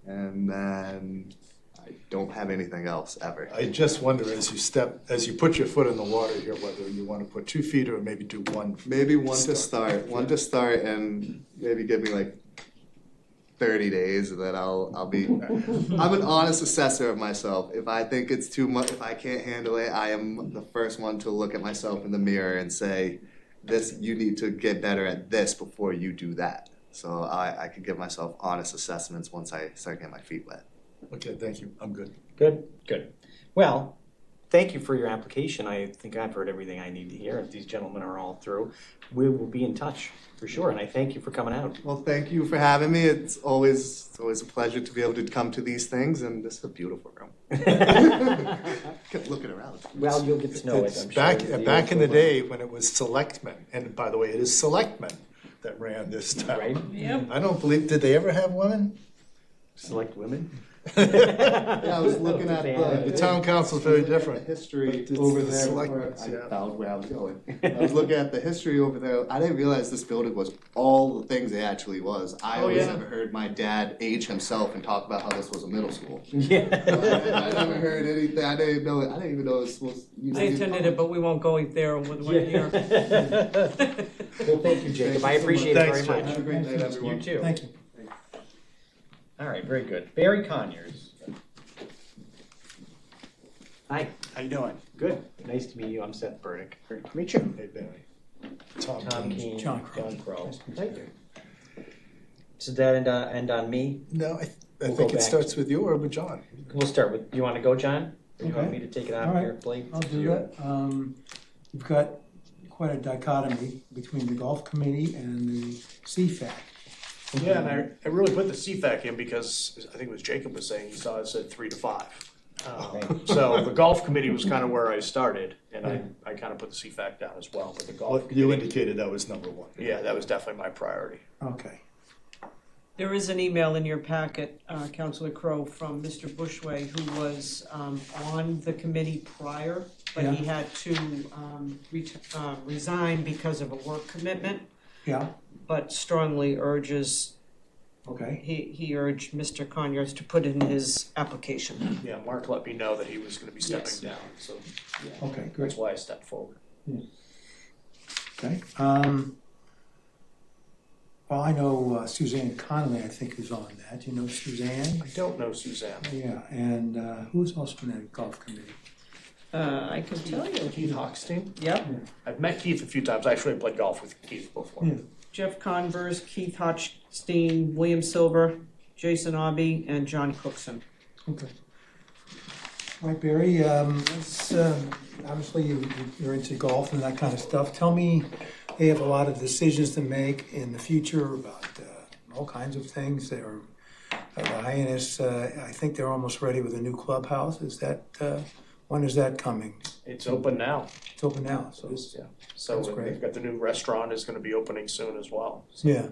Speaker 7: and then I don't have anything else ever.
Speaker 3: I just wonder as you put your foot in the water here, whether you want to put 2 feet or maybe do one.
Speaker 7: Maybe one to start, and maybe give me 30 days, and then I'll be. I'm an honest assessor of myself. If I think it's too much, if I can't handle it, I am the first one to look at myself in the mirror and say, you need to get better at this before you do that. So I can give myself honest assessments once I start getting my feet wet.
Speaker 3: Okay, thank you. I'm good.
Speaker 4: Good. Well, thank you for your application. I think I've heard everything I need to hear. If these gentlemen are all through, we will be in touch for sure. And I thank you for coming out.
Speaker 7: Well, thank you for having me. It's always a pleasure to be able to come to these things, and this is a beautiful room. Kept looking around.
Speaker 4: Well, you'll get to know it.
Speaker 3: It's
Speaker 4: I'm sure.
Speaker 3: back in the day when it was selectmen, and by the way, it is selectmen that ran this town.
Speaker 4: Right?
Speaker 2: Yep.
Speaker 3: I don't believe, did they ever have women?
Speaker 4: Select women.
Speaker 7: Yeah, I was looking at
Speaker 3: The town council's very different.
Speaker 7: The history
Speaker 3: But it's
Speaker 7: over
Speaker 3: the
Speaker 7: there.
Speaker 3: selectmen,
Speaker 7: I
Speaker 3: yeah.
Speaker 7: found where I was going. I was looking at the history over there. I didn't realize this building was all the things it actually was. I always never heard my dad age himself and talk about how this was a middle school.
Speaker 4: Yeah.
Speaker 7: I never heard anything. I didn't even know it was supposed to.
Speaker 2: I attended it, but we won't go there with one year.
Speaker 4: Well, thank you, Jacob. I appreciate it very
Speaker 3: Thanks,
Speaker 4: much.
Speaker 3: Jake.
Speaker 7: Have a great night, everyone.
Speaker 4: You too.
Speaker 5: Thank you.
Speaker 4: All right, very good. Barry Conyers. Hi.
Speaker 8: How you doing?
Speaker 4: Good. Nice to meet you. I'm Seth Burdick. Great to meet you.
Speaker 3: Hey, Barry. Tom
Speaker 4: Tom
Speaker 3: Keane.
Speaker 4: Keane.
Speaker 5: John Crow.
Speaker 4: John Crow.
Speaker 5: Nice to meet
Speaker 4: Thank you. So that end on me?
Speaker 3: No, I
Speaker 4: We'll
Speaker 3: think
Speaker 4: go
Speaker 3: it
Speaker 4: back.
Speaker 3: starts with you or with John.
Speaker 4: We'll start with, you want to go, John? Or you want
Speaker 5: Okay.
Speaker 4: me to take it
Speaker 5: All
Speaker 4: out of
Speaker 5: right.
Speaker 4: your plate?
Speaker 5: I'll do that. We've got quite a dichotomy between the golf committee and the CFAC.
Speaker 8: Yeah, and I really put the CFAC in because I think it was Jacob was saying he saw it said 3 to 5. So the golf committee was kind of where I started, and I kind of put the CFAC down as well. But the golf
Speaker 3: Well, you
Speaker 8: committee,
Speaker 3: indicated that was number 1.
Speaker 8: yeah, that was definitely my priority.
Speaker 5: Okay.
Speaker 2: There is an email in your packet, Councilor Crowe, from Mr. Bushway, who was on the committee prior, but he had to resign because of a work commitment,
Speaker 5: Yeah,
Speaker 2: but strongly urges,
Speaker 5: okay.
Speaker 2: he urged Mr. Conyers to put in his application.
Speaker 8: Yeah, Mark let me know that he was going to be stepping
Speaker 2: Yes.
Speaker 8: down, so
Speaker 5: Okay, great.
Speaker 8: that's why I stepped forward.
Speaker 5: Okay. Well, I know Suzanne Connolly, I think, is on that. You know Suzanne?
Speaker 8: I don't know Suzanne.
Speaker 5: Yeah, and who's also on that golf committee?
Speaker 2: I can tell you.
Speaker 8: Keith Hockstein.
Speaker 2: Yep.
Speaker 8: I've met Keith a few times. I actually played golf with Keith before.
Speaker 5: Yeah.
Speaker 2: Jeff Converse, Keith Hotchstein, William Silver, Jason Aubie, and John Cookson.
Speaker 5: Okay. All right, Barry, obviously you're into golf and that kind of stuff. Tell me, they have a lot of decisions to make in the future about all kinds of things. They're, the INS, I think they're almost ready with a new clubhouse. Is that, when is that coming?
Speaker 8: It's open now.
Speaker 5: It's open now, so.
Speaker 8: Yeah. So
Speaker 5: That's great.
Speaker 8: they've got the new restaurant is going to be opening soon as well.
Speaker 5: Yeah,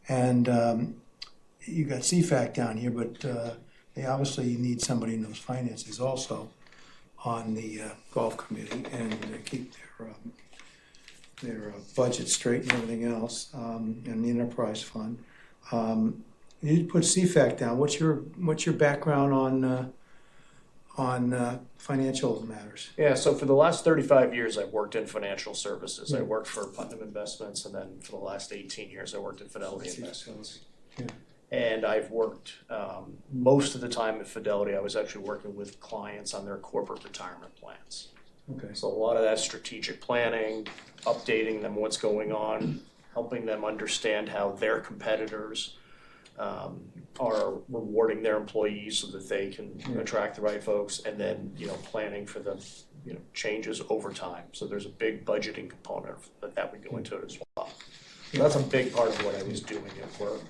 Speaker 5: and you got CFAC down here, but they obviously need somebody in those finances also on the golf committee and keep their budget straight and everything else, and the enterprise fund. You put CFAC down. What's your background on financial matters?
Speaker 8: Yeah, so for the last 35 years, I've worked in financial services. I worked for Putnam Investments, and then for the last 18 years, I worked at Fidelity Investments.
Speaker 5: Yeah.
Speaker 8: And I've worked most of the time at Fidelity, I was actually working with clients on their corporate retirement plans.
Speaker 5: Okay.
Speaker 8: So a lot of that strategic planning, updating them what's going on, helping them understand how their competitors are rewarding their employees so that they can attract the right folks, and then, planning for the, changes over time. So there's a big budgeting component that would go into it as well. So that's a big part of what I was doing at work.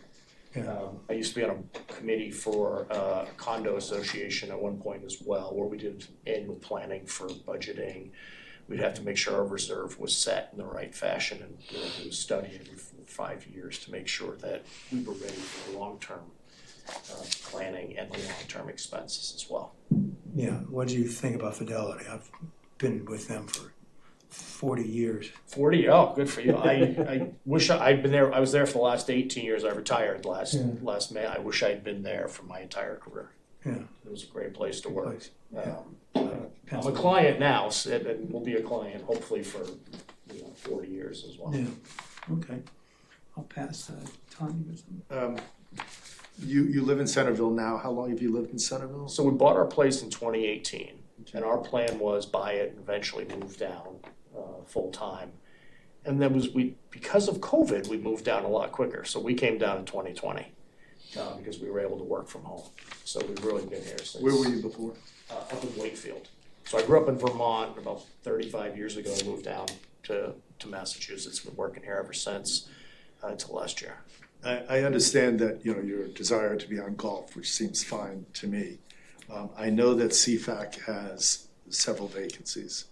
Speaker 8: I used to be on a committee for a condo association at one point as well, where we did annual planning for budgeting. We'd have to make sure our reserve was set in the right fashion, and we was studying for 5 years to make sure that we were ready for the long-term planning and the long-term expenses as well.
Speaker 5: Yeah, what do you think about Fidelity? I've been with them for 40 years.
Speaker 8: 40? Oh, good for you. I wish I'd been there. I was there for the last 18 years. I retired last May. I wish I'd been there for my entire career.
Speaker 5: Yeah.
Speaker 8: It was a great place to work.
Speaker 5: Yeah.
Speaker 8: I'm a client now, and will be a client hopefully for 40 years as well.
Speaker 5: Yeah, okay. I'll pass Tanya or something.
Speaker 3: You live in Centerville now. How long have you lived in Centerville?
Speaker 8: So we bought our place in 2018, and our plan was buy it and eventually move down full time. And then because of COVID, we moved down a lot quicker. So we came down in 2020 because we were able to work from home. So we've really been here since.
Speaker 3: Where were you before?
Speaker 8: Up in Wakefield. So I grew up in Vermont about 35 years ago. I moved down to Massachusetts. Been working here ever since until last year.
Speaker 3: I understand that, your desire to be on golf, which seems fine to me. I know that CFAC has several vacancies.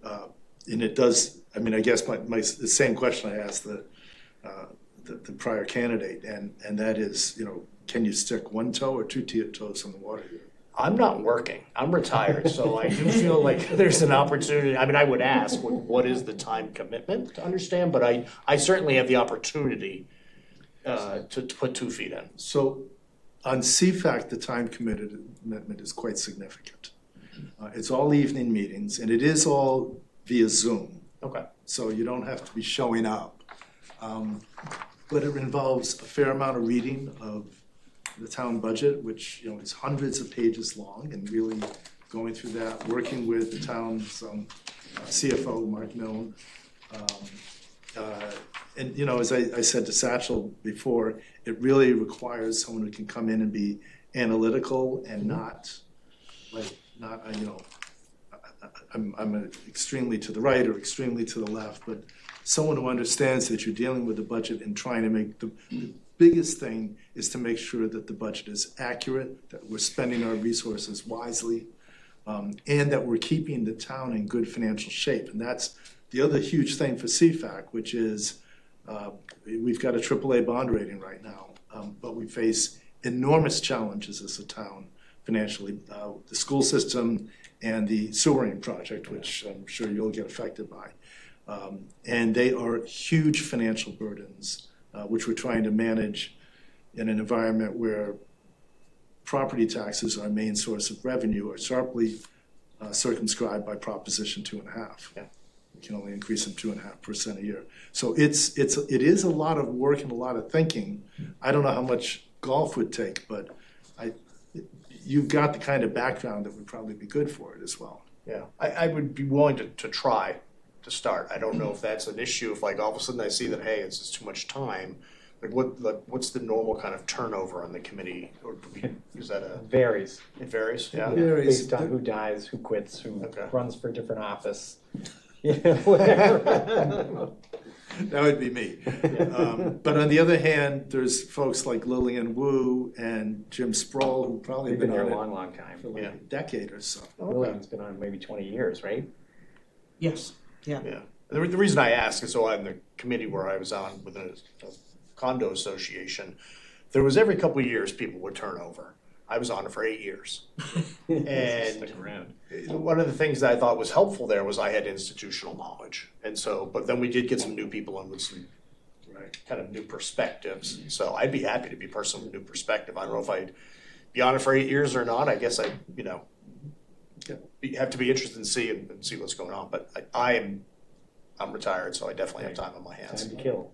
Speaker 3: And it does, I guess the same question I asked the prior candidate, and that is, can you stick one toe or two toes in the water here?
Speaker 8: I'm not working. I'm retired, so I do feel like there's an opportunity. I would ask, what is the time commitment to understand, but I certainly have the opportunity to put 2 feet in.
Speaker 3: So on CFAC, the time commitment is quite significant. It's all evening meetings, and it is all via Zoom.
Speaker 8: Okay.
Speaker 3: So you don't have to be showing up. But it involves a fair amount of reading of the town budget, which is hundreds of pages long, and really going through that, working with the town's CFO, Mark Milne. And as I said to Satchel before, it really requires someone who can come in and be analytical and not I'm extremely to the right or extremely to the left, but someone who understands that you're dealing with the budget and trying to make the biggest thing is to make sure that the budget is accurate, that we're spending our resources wisely, and that we're keeping the town in good financial shape. And that's the other huge thing for CFAC, which is we've got a AAA bond rating right now, but we face enormous challenges as a town financially. The school system and the sewering project, which I'm sure you'll get affected by. And they are huge financial burdens, which we're trying to manage in an environment where property taxes, our main source of revenue, are sharply circumscribed by Proposition 2.5.
Speaker 8: Yeah.
Speaker 3: We can only increase them 2.5% a year. So it is a lot of work and a lot of thinking. I don't know how much golf would take, but you've got the kind of background that would probably be good for it as well.
Speaker 8: Yeah, I would be willing to try to start. I don't know if that's an issue, if like all of a sudden I see that, hey, it's just too much time. What's the normal kind of turnover on the committee, or is that
Speaker 4: Varies.
Speaker 8: it varies, yeah?
Speaker 3: Varies.
Speaker 4: Based on who dies, who quits, who
Speaker 8: Okay.
Speaker 4: runs for a different office. You know, whatever.
Speaker 3: That would be me. But on the other hand, there's folks like Lillian Wu and Jim Sproul who probably
Speaker 4: They've
Speaker 3: have
Speaker 4: been
Speaker 3: been
Speaker 4: there
Speaker 3: on
Speaker 4: a
Speaker 3: it
Speaker 4: long time.
Speaker 3: for like
Speaker 8: Yeah.
Speaker 3: a decade or so.
Speaker 4: William's been on maybe 20 years, right?
Speaker 2: Yes, yeah.
Speaker 8: Yeah. The reason I ask is so on the committee where I was on with a condo association, there was every couple of years people would turn over. I was on it for 8 years. And
Speaker 4: Stick around.
Speaker 8: one of the things that I thought was helpful there was I had institutional knowledge. And so, but then we did get some new people in with some kind of new perspectives. So I'd be happy to be a person with new perspective. I don't know if I'd be on it for 8 years or not. I guess I, have to be interested in see what's going on. But I'm retired, so I definitely have time on my hands.
Speaker 4: Time to kill.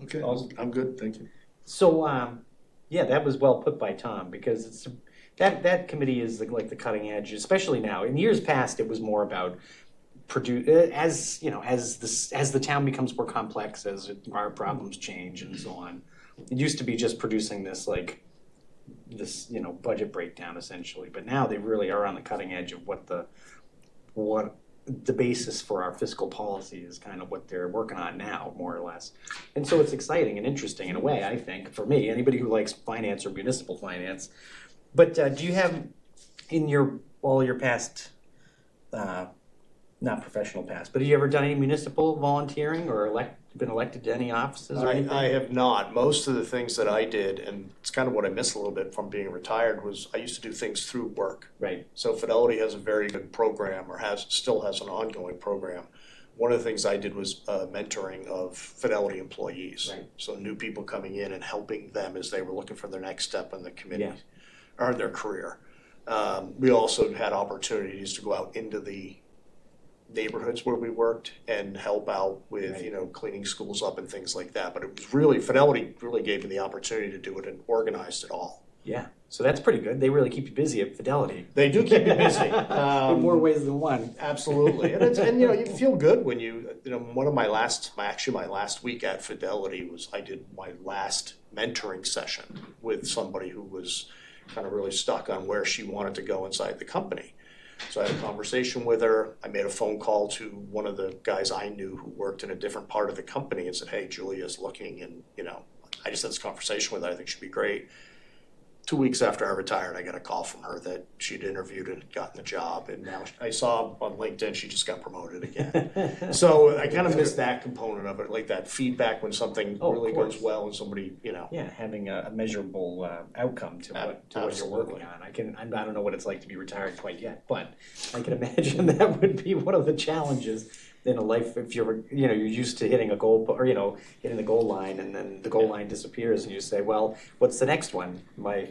Speaker 3: Okay,
Speaker 4: Awesome.
Speaker 3: I'm good, thank you.
Speaker 4: So, yeah, that was well put by Tom, because it's, that committee is like the cutting edge, especially now. In years past, it was more about as the town becomes more complex, as our problems change and so on. It used to be just producing this budget breakdown essentially, but now they really are on the cutting edge of what the basis for our fiscal policy is, kind of what they're working on now, more or less. And so it's exciting and interesting in a way, I think, for me, anybody who likes finance or municipal finance. But do you have in all your past, not professional past, but have you ever done any municipal volunteering or been elected to any offices or anything?
Speaker 8: I have not. Most of the things that I did, and it's kind of what I miss a little bit from being retired, was I used to do things through work.
Speaker 4: Right.
Speaker 8: So Fidelity has a very good program, or still has an ongoing program. One of the things I did was mentoring of Fidelity employees.
Speaker 4: Right.
Speaker 8: So new people coming in and helping them as they were looking for their next step in the committee
Speaker 4: Yeah.
Speaker 8: or their career. We also had opportunities to go out into the neighborhoods where we worked and help out with,
Speaker 4: Right.
Speaker 8: cleaning schools up and things like that. But it was really, Fidelity really gave me the opportunity to do it and organized it all.
Speaker 4: Yeah. So that's pretty good. They really keep you busy at Fidelity.
Speaker 8: They do keep you busy.
Speaker 4: In more ways than one.
Speaker 8: Absolutely. And you feel good when one of my last week at Fidelity was I did my last mentoring session with somebody who was kind of really stuck on where she wanted to go inside the company. So I had a conversation with her. I made a phone call to one of the guys I knew who worked in a different part of the company and said, hey, Julia's looking, and I just had this conversation with her. I think she'd be great. 2 weeks after I retired, I got a call from her that she'd interviewed and gotten the job, and now I saw on LinkedIn she just got promoted again. So I kind of missed that component of it, like that feedback when something
Speaker 4: Oh, of
Speaker 8: really
Speaker 4: course.
Speaker 8: goes well and somebody,
Speaker 4: Yeah, having a measurable outcome to what you're
Speaker 8: Absolutely.
Speaker 4: working on. I don't know what it's like to be retired quite yet, but I can imagine that would be one of the challenges in a life if you're used to hitting a goal or hitting the goal line, and then the goal line disappears and you say, well, what's the next one? My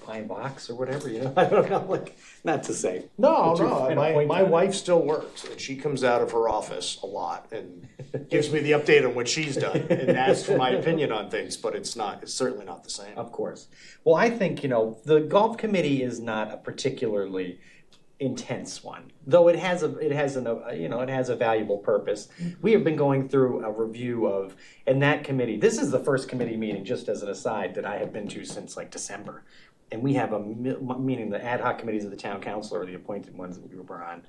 Speaker 4: pine box or whatever, I don't know, like, not to say.
Speaker 8: No,
Speaker 4: But you're
Speaker 8: my
Speaker 4: pinpointing
Speaker 8: wife still works, and she comes out of her office a lot and gives me the update on what she's done and asks for my opinion on things, but it's certainly not the same.
Speaker 4: Of course. Well, I think, the golf committee is not a particularly intense one, though it has a valuable purpose. We have been going through a review of, and that committee, this is the first committee meeting, just as an aside, that I have been to since like December. And we have meaning the ad hoc committees of the town council, or the appointed ones that we were on.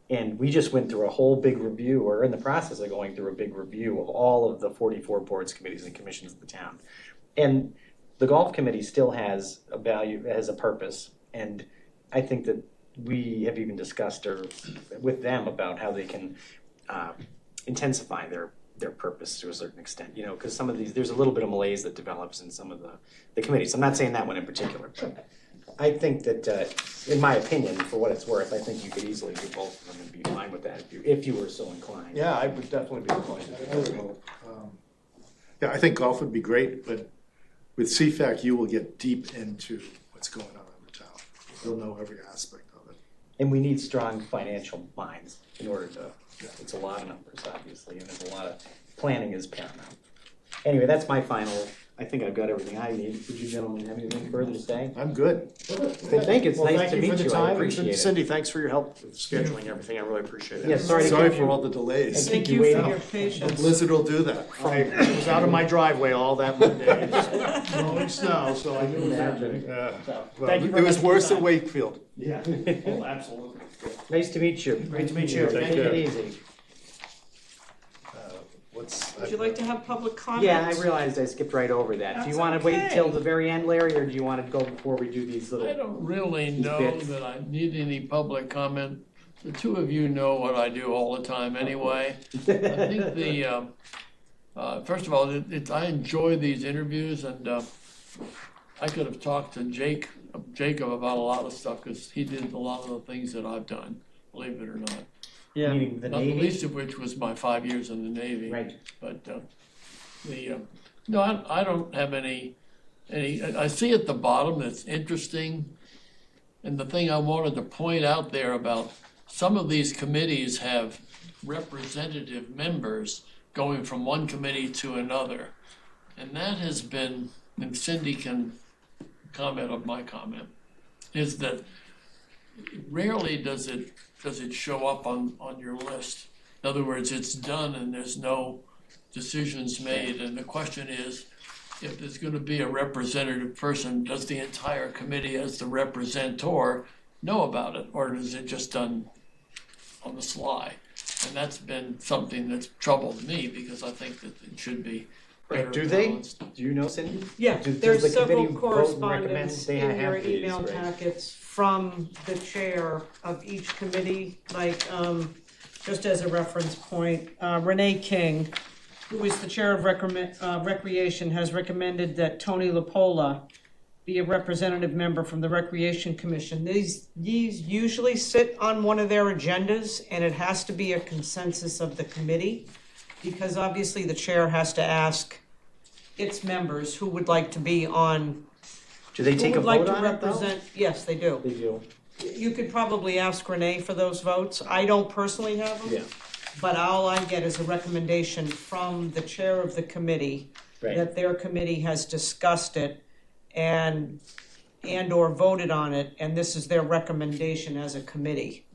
Speaker 4: And we just went through a whole big review, or in the process of going through a big review of all of the 44 boards, committees, and commissions of the town. And the golf committee still has a value, has a purpose, and I think that we have even discussed with them about how they can intensify their purpose to a certain extent, because some of these, there's a little bit of malaise that develops in some of the committees. I'm not saying that one in particular, but I think that, in my opinion, for what it's worth, I think you could easily do both of them and be fine with that if you were so inclined.
Speaker 8: Yeah, I would definitely be inclined to do that.
Speaker 3: Yeah, I think golf would be great, but with CFAC, you will get deep into what's going on in the town. You'll know every aspect of it.
Speaker 4: And we need strong financial minds in order to, it's a lot of numbers, obviously, and there's a lot of, planning is paramount. Anyway, that's my final, I think I've got everything I need. Did you gentlemen have anything further to say?
Speaker 8: I'm good.
Speaker 4: Well, thank you, it's
Speaker 8: Well,
Speaker 4: nice
Speaker 8: thank
Speaker 4: to
Speaker 8: you for
Speaker 4: meet
Speaker 8: the
Speaker 4: you, I
Speaker 8: time, and
Speaker 4: appreciate it.
Speaker 8: Cindy, thanks for your help with scheduling everything, I really appreciate it.
Speaker 4: Yeah, sorry to
Speaker 3: Sorry
Speaker 4: keep
Speaker 3: for
Speaker 4: you-
Speaker 3: all the delays.
Speaker 4: Thank
Speaker 2: Thank
Speaker 4: you
Speaker 2: you for
Speaker 4: waiting.
Speaker 2: your
Speaker 3: The
Speaker 2: patience.
Speaker 3: blizzard will do that.
Speaker 8: I was out of my driveway all that Monday, blowing snow, so I knew it was happening.
Speaker 3: Yeah.
Speaker 8: So,
Speaker 3: Well,
Speaker 8: thank you
Speaker 3: it
Speaker 8: very
Speaker 3: was
Speaker 8: much for your
Speaker 3: worse at
Speaker 8: time.
Speaker 3: Wakefield.
Speaker 8: Yeah, oh, absolutely.
Speaker 4: Nice to meet you.
Speaker 8: Great to meet you.
Speaker 3: Take
Speaker 8: Thank
Speaker 3: care.
Speaker 4: Take it easy.
Speaker 2: Would you like to have public comments?
Speaker 4: Yeah, I realized I skipped right over that. Do you
Speaker 2: That's
Speaker 4: wanna wait
Speaker 2: okay.
Speaker 4: till the very end, Larry, or do you wanna go before we do these
Speaker 9: I
Speaker 4: little?
Speaker 9: don't really
Speaker 4: These
Speaker 9: know
Speaker 4: bits.
Speaker 9: that I need any public comment. The two of you know what I do all the time anyway. I think first of all, I enjoy these interviews, and I could have talked to Jacob about a lot of stuff, because he did a lot of the things that I've done, believe it or not.
Speaker 2: Yeah.
Speaker 4: Meaning the
Speaker 9: Not the
Speaker 4: Navy?
Speaker 9: least of which was my 5 years in the Navy.
Speaker 4: Right.
Speaker 9: But no, I don't have any, I see at the bottom that's interesting. And the thing I wanted to point out there about some of these committees have representative members going from one committee to another. And that has been, and Cindy can comment on my comment, is that rarely does it show up on your list. In other words, it's done and there's no decisions made, and the question is, if there's gonna be a representative person, does the entire committee as the representator know about it, or is it just done on the sly? And that's been something that's troubled me, because I think that it should be better
Speaker 4: Right, do they?
Speaker 9: balanced.
Speaker 4: Do you know, Cindy?
Speaker 2: Yeah,
Speaker 4: Does
Speaker 2: there's
Speaker 4: the
Speaker 2: several
Speaker 4: committee vote and recommend?
Speaker 2: correspondence
Speaker 4: They
Speaker 2: in your
Speaker 4: have these,
Speaker 2: email
Speaker 4: right?
Speaker 2: packets from the chair of each committee, like, just as a reference point, Renee King, who is the chair of Recreation, has recommended that Tony LaPola be a representative member from the Recreation Commission. These usually sit on one of their agendas, and it has to be a consensus of the committee, because obviously the chair has to ask its members who would like to be on,
Speaker 4: Do they
Speaker 2: who
Speaker 4: take a
Speaker 2: would like
Speaker 4: vote
Speaker 2: to
Speaker 4: on it though?
Speaker 2: represent, yes, they do.
Speaker 4: They do,
Speaker 2: You could probably ask Renee for those votes. I don't personally have them.
Speaker 4: yeah,
Speaker 2: But all I get is a recommendation from the chair of the committee
Speaker 4: right.
Speaker 2: that their committee has discussed it and/or voted on it, and this is their recommendation as a committee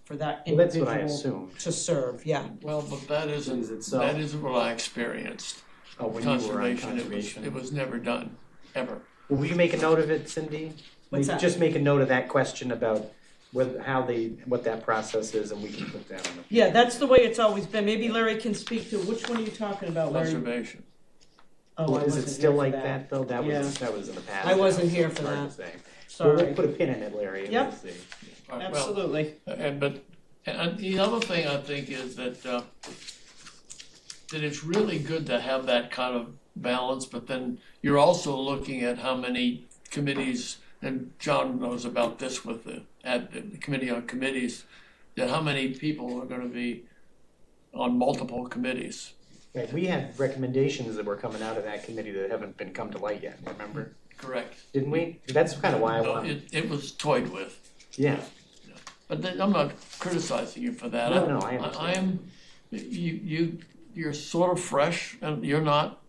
Speaker 2: for that
Speaker 4: Well, that's what I
Speaker 2: individual
Speaker 4: assumed.
Speaker 2: to serve, yeah.
Speaker 9: Well, but that
Speaker 4: Is it
Speaker 9: isn't,
Speaker 4: so?
Speaker 9: that isn't what I experienced.
Speaker 4: Oh, when you were on
Speaker 9: Conservation,
Speaker 4: conservation.
Speaker 9: it was never done, ever.
Speaker 4: Well, will you make a note of it, Cindy?
Speaker 2: What's that?
Speaker 4: Just make a note of that question about what that process is, and we can put that on the.
Speaker 2: Yeah, that's the way it's always been. Maybe Larry can speak to, which one are you talking about, Larry?
Speaker 9: Conservation.
Speaker 2: Oh, I
Speaker 4: Well, is
Speaker 2: wasn't
Speaker 4: it still
Speaker 2: here for
Speaker 4: like that though? That
Speaker 2: Yeah.
Speaker 4: was in the past.
Speaker 2: I wasn't here
Speaker 4: It's
Speaker 2: for
Speaker 4: hard
Speaker 2: that.
Speaker 4: to say. Well,
Speaker 2: Sorry.
Speaker 4: we'll put a pin in it, Larry, and
Speaker 2: Yep.
Speaker 4: we'll see.
Speaker 9: All right, well,
Speaker 2: Absolutely.
Speaker 9: And the other thing I think is that it's really good to have that kind of balance, but then you're also looking at how many committees, and John knows about this at the Committee on Committees, that how many people are gonna be on multiple committees.
Speaker 4: Right, we had recommendations that were coming out of that committee that haven't been come to light yet, remember?
Speaker 9: Correct.
Speaker 4: Didn't we? That's kind of why I
Speaker 9: No,
Speaker 4: wanted,
Speaker 9: it was toyed with,
Speaker 4: yeah.
Speaker 9: but then I'm not criticizing you for that.
Speaker 4: No, I understand.
Speaker 9: I am, you're sort of fresh, and you're not,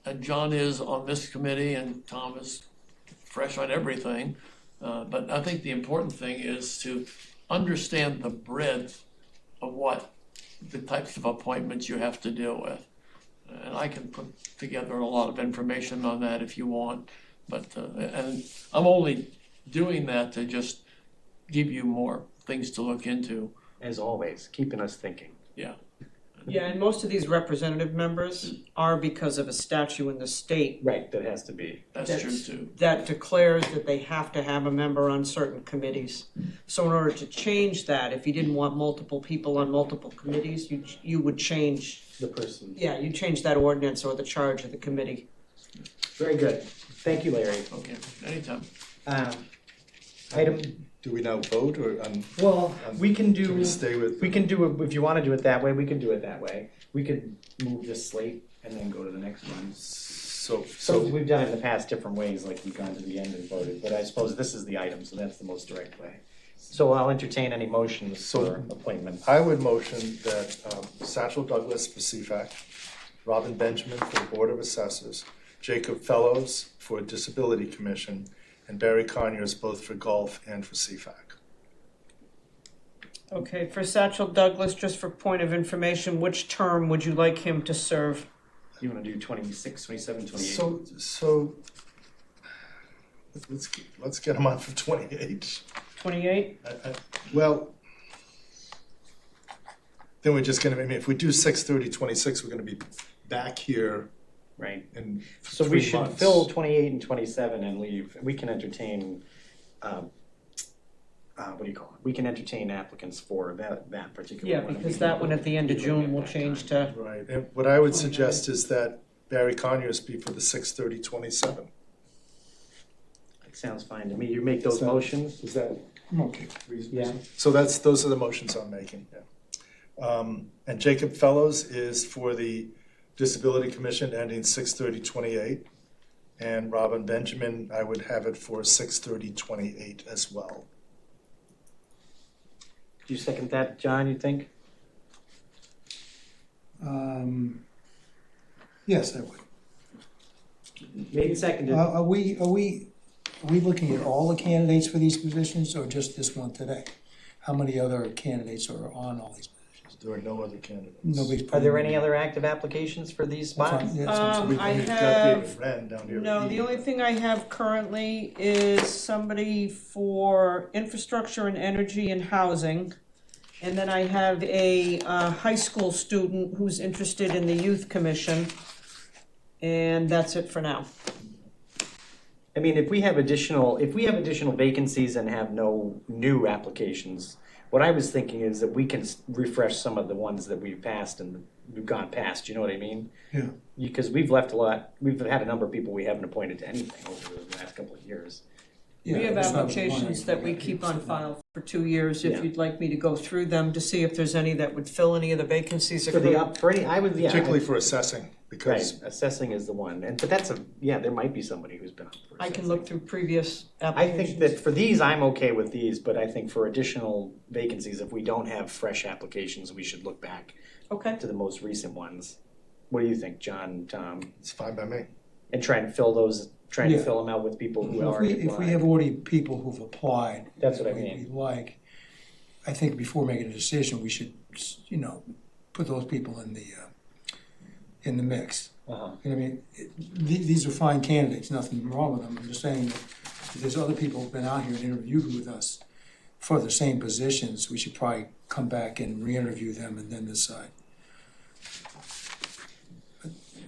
Speaker 9: and John is on this committee, and Tom is fresh on everything. But I think the important thing is to understand the breadth of what the types of appointments you have to deal with. And I can put together a lot of information on that if you want, but, and I'm only doing that to just give you more things to look into,
Speaker 4: As always, keeping us thinking.
Speaker 9: yeah.
Speaker 2: Yeah, and most of these representative members are because of a statute in the state
Speaker 4: Right, that has to be.
Speaker 9: That's true too.
Speaker 2: that declares that they have to have a member on certain committees. So in order to change that, if you didn't want multiple people on multiple committees, you would change,
Speaker 4: The person.
Speaker 2: yeah, you change that ordinance or the charge of the committee.
Speaker 4: Very good. Thank you, Larry.
Speaker 9: Okay, anytime.
Speaker 4: Item,
Speaker 3: Do we now vote or
Speaker 4: well, we can
Speaker 3: do
Speaker 4: do,
Speaker 3: we stay with?
Speaker 4: we can do it, if you want to do it that way, we can do it that way. We could move this slate and then go to the next one.
Speaker 3: So,
Speaker 4: So
Speaker 3: so,
Speaker 4: we've done it in the past different ways, like we've gone to the end and voted, but I suppose this is the item, so that's the most direct way. So I'll entertain any motions
Speaker 3: So-
Speaker 4: for appointment.
Speaker 3: I would motion that Satchel Douglas for CFAC, Robin Benjamin for the Board of Assessors, Jacob Fellows for Disability Commission, and Barry Conyers both for golf and for CFAC.
Speaker 2: Okay, for Satchel Douglas, just for point of information, which term would you like him to serve?
Speaker 4: You wanna do 26, 27, 28?
Speaker 3: So let's get him on for 28.
Speaker 2: 28?
Speaker 3: Well, then we're just gonna, I mean, if we do 6/30/26, we're gonna be back here
Speaker 4: Right.
Speaker 3: in
Speaker 4: So we
Speaker 3: 3
Speaker 4: should
Speaker 3: months.
Speaker 4: fill 28 and 27 and leave. We can entertain, what do you call it? We can entertain applicants for that particular
Speaker 2: Yeah,
Speaker 4: one.
Speaker 2: because that one at the end of June will change to,
Speaker 3: Right, and what I would suggest is that Barry Conyers be for the 6/30/27.
Speaker 4: It sounds fine to me. You make those
Speaker 3: So-
Speaker 4: motions?
Speaker 3: Is that
Speaker 5: Okay.
Speaker 4: Yeah.
Speaker 3: So those are the motions I'm making, yeah. And Jacob Fellows is for the Disability Commission ending 6/30/28. And Robin Benjamin, I would have it for 6/30/28 as well.
Speaker 4: Do you second that, John, you think?
Speaker 5: Yes, I would.
Speaker 4: Made and seconded.
Speaker 5: Are we looking at all the candidates for these positions or just this one today? How many other candidates are on all these positions?
Speaker 3: There are no other candidates.
Speaker 5: Nobody's.
Speaker 4: Are there any other active applications for these
Speaker 5: That's
Speaker 4: spots?
Speaker 5: fine, yeah, that's what I'm saying.
Speaker 3: We've
Speaker 2: I
Speaker 3: got
Speaker 2: have-
Speaker 3: David Wren down here.
Speaker 2: no, the only thing I have currently is somebody for infrastructure and energy and housing. And then I have a high school student who's interested in the youth commission. And that's it for now.
Speaker 4: I mean, if we have additional vacancies and have no new applications, what I was thinking is that we can refresh some of the ones that we've passed and we've gone past, you know what I mean?
Speaker 5: Yeah.
Speaker 4: Because we've left a lot, we've had a number of people we haven't appointed to anything over the last couple of years.
Speaker 5: Yeah,
Speaker 2: We have
Speaker 5: that's not the one
Speaker 2: applications that we keep on file for 2 years, if
Speaker 4: Yeah.
Speaker 2: you'd like me to go through them to see if there's any that would fill any of the vacancies.
Speaker 4: For the up, for any, I would, yeah.
Speaker 3: Particularly for assessing,
Speaker 4: Right,
Speaker 3: because
Speaker 4: assessing is the one, but that's there might be somebody who's been up for
Speaker 2: I can
Speaker 4: assessing.
Speaker 2: look through previous
Speaker 4: I
Speaker 2: applications.
Speaker 4: think that for these, I'm okay with these, but I think for additional vacancies, if we don't have fresh applications, we should look back
Speaker 2: Okay,
Speaker 4: to the most recent ones. What do you think, John, Tom?
Speaker 3: it's fine by me.
Speaker 4: And try and fill to
Speaker 5: Yeah.
Speaker 4: fill them out with people who
Speaker 5: If
Speaker 4: already
Speaker 5: we
Speaker 4: applied.
Speaker 5: have already people who've applied.
Speaker 4: That's what I
Speaker 5: that
Speaker 4: mean.
Speaker 5: we like, I think before making a decision, we should, put those people in the mix.
Speaker 4: Uh-huh.
Speaker 5: You know what I mean? These are fine candidates, nothing wrong with them. I'm just saying that if there's other people who've been out here and interviewed with us for the same positions, we should probably come back and re-interview them and then decide.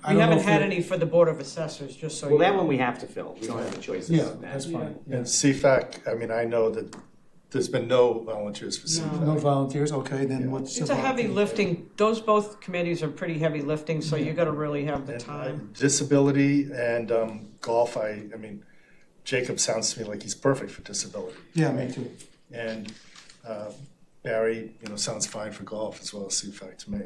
Speaker 5: I
Speaker 2: we
Speaker 5: don't know
Speaker 2: haven't
Speaker 5: if
Speaker 2: had
Speaker 5: they're-
Speaker 2: any for the Board of Assessors, just so you
Speaker 4: Well, that
Speaker 2: know.
Speaker 4: one we have to fill. We don't have a choice.
Speaker 5: Yeah,
Speaker 4: in that.
Speaker 5: that's fine.
Speaker 3: And CFAC, I mean, I know that there's been no volunteers for CFAC.
Speaker 5: No volunteers, okay, then
Speaker 3: Yeah.
Speaker 5: what's?
Speaker 2: It's a heavy lifting, those both committees are pretty heavy lifting, so you gotta really have the
Speaker 3: And
Speaker 2: time.
Speaker 3: disability and golf, I mean, Jacob sounds to me like he's perfect for disability.
Speaker 5: Yeah, me too.
Speaker 3: And Barry, sounds fine for golf as well as CFAC to me.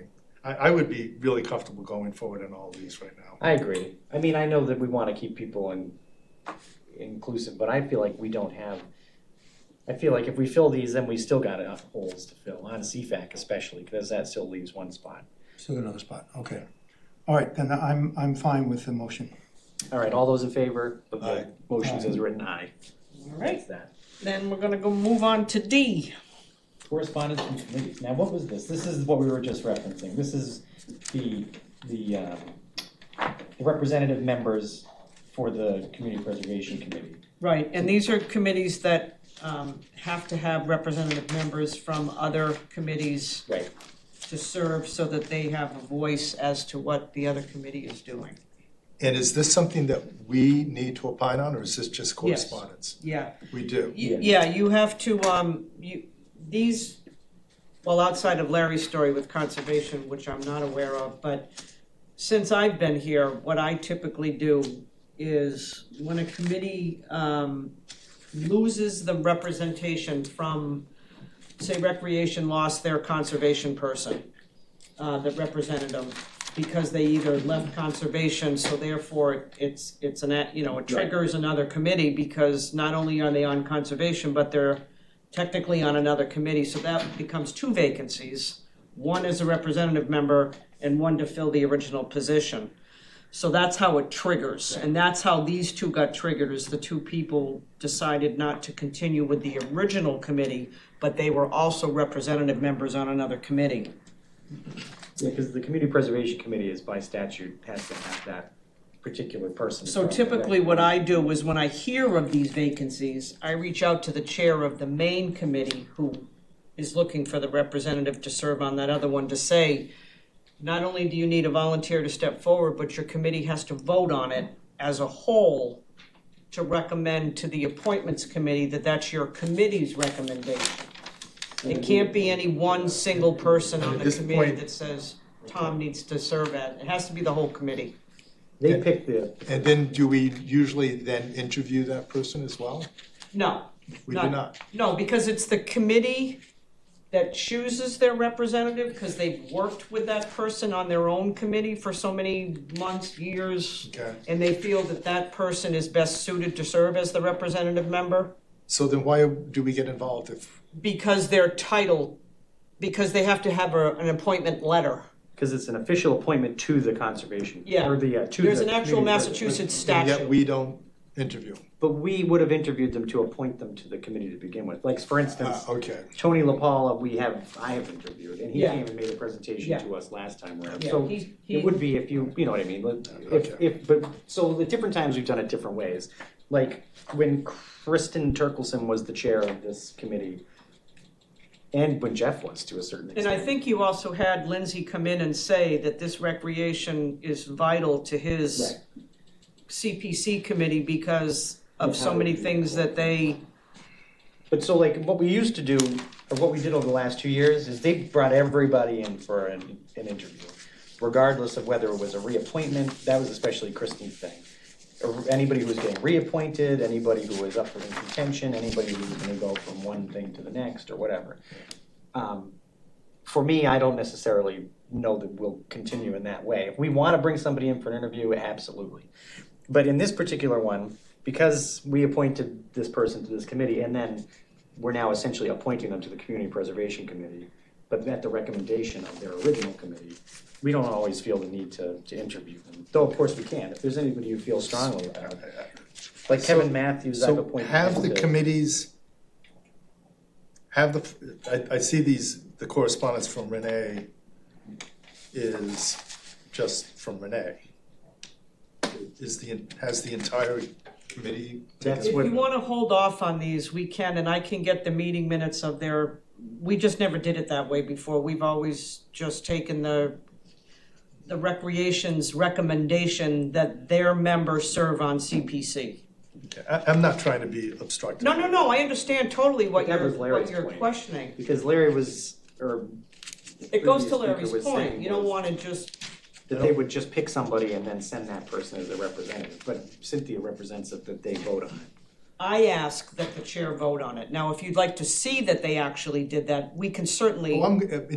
Speaker 3: I would be really comfortable going forward in all of these right now.
Speaker 4: I agree. I mean, I know that we want to keep people inclusive, but I feel like we don't have. I feel like if we fill these, then we still got enough holes to fill on CFAC especially, because that still leaves one spot.
Speaker 5: Still another spot, okay. All right, then I'm fine with the motion.
Speaker 4: All right, all those in favor of the
Speaker 3: Aye.
Speaker 4: motions as written, aye.
Speaker 2: All right,
Speaker 4: That's that.
Speaker 2: then we're gonna go move on to D.
Speaker 10: Correspondence from committees. Now, what was this? This is what we were just referencing. This is the representative members for the Community Preservation Committee.
Speaker 2: Right, and these are committees that have to have representative members from other committees
Speaker 4: Right.
Speaker 2: to serve so that they have a voice as to what the other committee is doing.
Speaker 3: And is this something that we need to opine on, or is this just correspondence?
Speaker 2: Yeah,
Speaker 3: We do.
Speaker 2: yeah, you have to, well, outside of Larry's story with conservation, which I'm not aware of, but since I've been here, what I typically do is when a committee loses the representation from, say, Recreation lost their conservation person that represented them, because they either left conservation, so therefore it triggers another committee, because not only are they on conservation, but they're technically on another committee, so that becomes two vacancies. One is a representative member, and one to fill the original position. So that's how it triggers, and that's how these two got triggered, is the two people decided not to continue with the original committee, but they were also representative members on another committee.
Speaker 4: Yeah, because the Community Preservation Committee is by statute has to have that particular person.
Speaker 2: So
Speaker 4: from the
Speaker 2: typically what I do is when I hear of these vacancies, I reach out to the chair of the main committee who is looking for the representative to serve on that other one to say, not only do you need a volunteer to step forward, but your committee has to vote on it as a whole to recommend to the appointments committee that that's your committee's recommendation. It can't be any one single person on
Speaker 3: At
Speaker 2: the
Speaker 3: this
Speaker 2: committee
Speaker 3: point-
Speaker 2: that says Tom needs to serve at. It has to be the whole committee.
Speaker 4: They pick the,
Speaker 3: And then do we usually then interview that person as well?
Speaker 2: No.
Speaker 3: We do not.
Speaker 2: No, because it's the committee that chooses their representative, because they've worked with that person on their own committee for so many months, years,
Speaker 3: Okay.
Speaker 2: and they feel that that person is best suited to serve as the representative member,
Speaker 3: So then why do we get involved if,
Speaker 2: because their title, because they have to have an appointment letter.
Speaker 4: because it's an official appointment to the conservation.
Speaker 2: Yeah.
Speaker 4: Or the, to
Speaker 2: There's
Speaker 4: the
Speaker 2: an actual
Speaker 4: community
Speaker 2: Massachusetts
Speaker 3: and yet
Speaker 2: statute.
Speaker 3: we don't interview?
Speaker 4: But we would have interviewed them to appoint them to the committee to begin with. Like, for instance,
Speaker 3: Okay.
Speaker 4: Tony LaPaula, I have interviewed, and he
Speaker 2: Yeah.
Speaker 4: came and made a presentation
Speaker 2: Yeah.
Speaker 4: to us last time around.
Speaker 2: Yeah,
Speaker 4: So
Speaker 2: he-
Speaker 4: it would be if you know what I mean, but, so the different times we've done it different ways. Like, when Kristen Turkelson was the chair of this committee, and when Jeff was to a certain
Speaker 2: And
Speaker 4: extent.
Speaker 2: I think you also had Lindsay come in and say that this recreation is vital to his
Speaker 4: Right.
Speaker 2: CPC committee because of
Speaker 4: Yeah,
Speaker 2: so
Speaker 4: how
Speaker 2: many
Speaker 4: do you-
Speaker 2: things that they,
Speaker 4: But so like what we used to do, or what we did over the last 2 years, is they brought everybody in for an interview, regardless of whether it was a reappointment. That was especially Kristen's thing. Or anybody who was getting reappointed, anybody who was up for contention, anybody who was going to go from one thing to the next or whatever. For me, I don't necessarily know that we'll continue in that way. If we want to bring somebody in for an interview, absolutely. But in this particular one, because we appointed this person to this committee, and then we're now essentially appointing them to the Community Preservation Committee, but at the recommendation of their original committee, we don't always feel the need to interview them. Though, of course, we can, if there's anybody you feel strongly about. Like Kevin Matthews, I've
Speaker 3: So
Speaker 4: appointed.
Speaker 3: have
Speaker 4: him
Speaker 3: the
Speaker 4: to-
Speaker 3: committees, I see the correspondence from Renee is just from Renee. Has the entire committee?
Speaker 4: That's
Speaker 2: if
Speaker 4: what-
Speaker 2: you wanna hold off on these, we can, and I can get the meeting minutes of their, we just never did it that way before. We've always just taken the recreation's recommendation that their members serve on CPC.
Speaker 3: Okay, I'm not trying to be obstructive.
Speaker 2: No, I understand totally what
Speaker 4: That
Speaker 2: you're,
Speaker 4: was Larry's
Speaker 2: what you're
Speaker 4: point.
Speaker 2: questioning.
Speaker 4: Because Larry was, or.
Speaker 2: It goes
Speaker 4: previous
Speaker 2: to
Speaker 4: speaker
Speaker 2: Larry's
Speaker 4: was
Speaker 2: point,
Speaker 4: saying
Speaker 2: you don't
Speaker 4: was
Speaker 2: wanna just,
Speaker 4: That they would just pick somebody and then send that person as a representative, but Cynthia represents it that they vote on it.
Speaker 2: I ask that the chair vote on it. Now, if you'd like to see that they actually did that, we can certainly,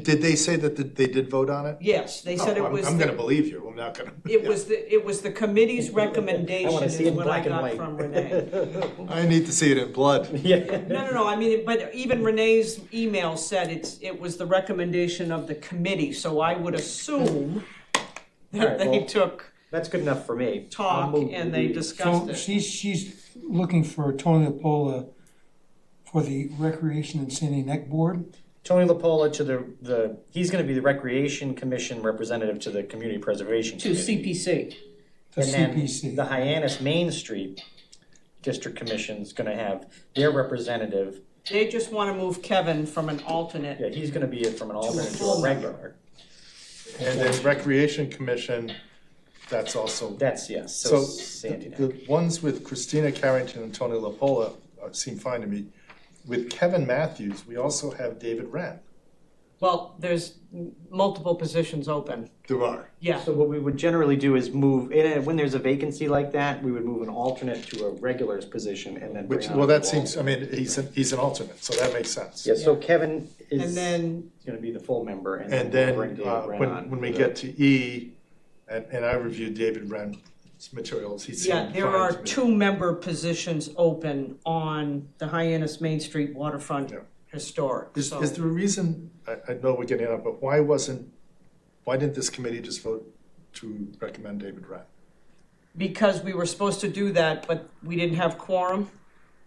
Speaker 3: Did they say that they did vote on it?
Speaker 2: yes, they said
Speaker 3: Oh,
Speaker 2: it was.
Speaker 3: I'm
Speaker 2: the-
Speaker 3: gonna believe you, I'm not gonna.
Speaker 2: It was the committee's recommendation
Speaker 4: I wanna see it
Speaker 2: is
Speaker 4: in
Speaker 2: what I
Speaker 4: black and
Speaker 2: got
Speaker 4: white.
Speaker 2: from Renee.
Speaker 3: I need to see it in blood.
Speaker 4: Yeah.
Speaker 2: No, I mean, but even Renee's email said it was the recommendation of the committee, so I would assume that
Speaker 4: Alright,
Speaker 2: they
Speaker 4: well,
Speaker 2: took
Speaker 4: That's good enough for me. I'll
Speaker 2: talk
Speaker 4: move
Speaker 2: and
Speaker 4: the-
Speaker 2: they discussed
Speaker 5: So
Speaker 2: it.
Speaker 5: she's looking for Tony LaPola for the Recreation and Sandy Neck Board.
Speaker 4: Tony LaPola to the, he's gonna be the Recreation Commission representative to the Community Preservation
Speaker 2: To
Speaker 4: Committee.
Speaker 2: CPC.
Speaker 5: The
Speaker 4: And then
Speaker 5: CPC.
Speaker 4: the Hyannis Main Street District Commission's gonna have their representative,
Speaker 2: They just wanna move Kevin from an alternate.
Speaker 4: yeah, he's gonna be from an alternate to
Speaker 2: full
Speaker 4: a
Speaker 2: member.
Speaker 4: regular.
Speaker 3: And then Recreation Commission, that's also.
Speaker 4: That's, yes,
Speaker 3: So
Speaker 4: so Sandy Neck.
Speaker 3: the ones with Christina Carrington and Tony LaPola seem fine to me. With Kevin Matthews, we also have David Wren.
Speaker 2: Well, there's multiple positions open.
Speaker 3: There are.
Speaker 2: Yeah,
Speaker 4: So what we would generally do is move, when there's a vacancy like that, we would move an alternate to a regular's position and then bring on.
Speaker 3: Well,
Speaker 4: a
Speaker 3: that
Speaker 4: new
Speaker 3: seems, I
Speaker 4: alternate.
Speaker 3: mean, he's an alternate, so that makes sense.
Speaker 4: Yeah, so Kevin
Speaker 2: and
Speaker 4: is
Speaker 2: then,
Speaker 4: gonna be the full member and
Speaker 3: And
Speaker 4: then
Speaker 3: then,
Speaker 4: we'll bring David Wren on.
Speaker 3: when we
Speaker 4: for
Speaker 3: get to E, and I reviewed David Wren's materials, he seemed
Speaker 2: yeah,
Speaker 3: fine
Speaker 2: there are
Speaker 3: to me.
Speaker 2: 2 member positions open on the Hyannis Main Street waterfront
Speaker 3: Yeah.
Speaker 2: historic,
Speaker 3: Is
Speaker 2: so.
Speaker 3: there a reason, I know we're getting up, but why wasn't why didn't this committee just vote to recommend David Wren?
Speaker 2: Because we were supposed to do that, but we didn't have quorum.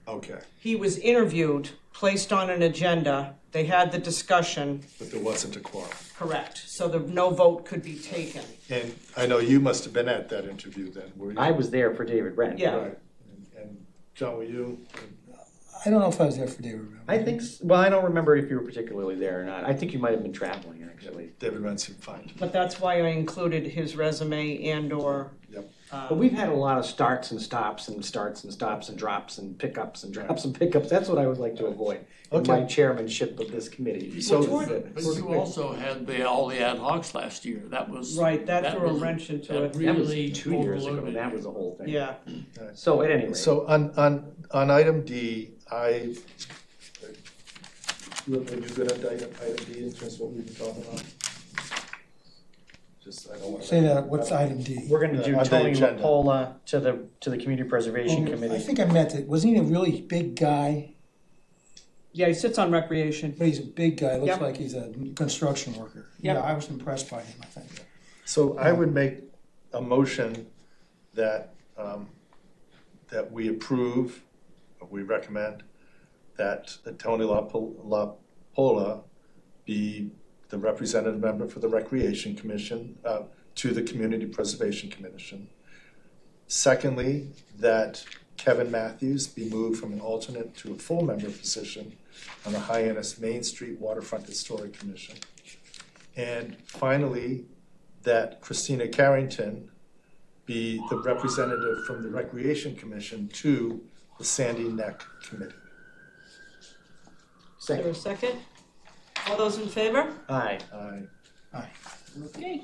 Speaker 3: Okay,
Speaker 2: He was interviewed, placed on an agenda, they had the discussion,
Speaker 3: but there wasn't a quorum.
Speaker 2: correct, so no vote could be taken.
Speaker 3: And I know you must have been at that interview then, were you?
Speaker 4: I was there for David Wren.
Speaker 2: Yeah.
Speaker 3: Right. And John, were you?
Speaker 5: I don't know if I was there for David Wren.
Speaker 4: I think, well, I don't remember if you were particularly there or not. I think you might have been traveling, actually.
Speaker 3: David Wren seemed fine.
Speaker 2: But that's why I included his resume and/or.
Speaker 3: Yep.
Speaker 4: But we've had a lot of starts and stops and starts and stops and drops and pickups and drops and pickups. That's what I would like to avoid in my
Speaker 3: Okay.
Speaker 4: chairmanship of this committee.
Speaker 3: So-
Speaker 9: But you also had all the ad hocs last year, that was.
Speaker 2: Right, that threw a
Speaker 9: was-
Speaker 2: wrench into
Speaker 9: that
Speaker 2: it.
Speaker 4: That was
Speaker 9: really
Speaker 4: 2 years ago.
Speaker 9: overloaded
Speaker 4: That
Speaker 9: you.
Speaker 4: was a whole thing.
Speaker 2: Yeah,
Speaker 4: So at any rate.
Speaker 3: So on item D, are you good at item D in terms of what we've been talking about? Just, I don't want to.
Speaker 5: Say that, what's item D?
Speaker 4: We're gonna do
Speaker 3: On the
Speaker 4: Tony
Speaker 3: agenda.
Speaker 4: LaPola to the Community Preservation
Speaker 5: I
Speaker 4: Committee.
Speaker 5: think I meant it. Wasn't he a really big guy?
Speaker 2: yeah, he sits on recreation.
Speaker 5: But he's a big guy. Looks
Speaker 2: Yep.
Speaker 5: like he's a construction worker.
Speaker 2: Yep.
Speaker 5: Yeah, I was impressed by him, I think.
Speaker 3: So I would make a motion that, that we approve, or we recommend, that Tony LaPola be the representative member for the Recreation Commission, to the Community Preservation Commission. Secondly, that Kevin Matthews be moved from an alternate to a full member position on the Hyannis Main Street Waterfront Historic Commission. And finally, that Christina Carrington be the representative from the Recreation Commission to the Sandy Neck Committee.
Speaker 2: Is there a second? All those in favor?
Speaker 4: Aye.
Speaker 3: Aye.
Speaker 2: Okay.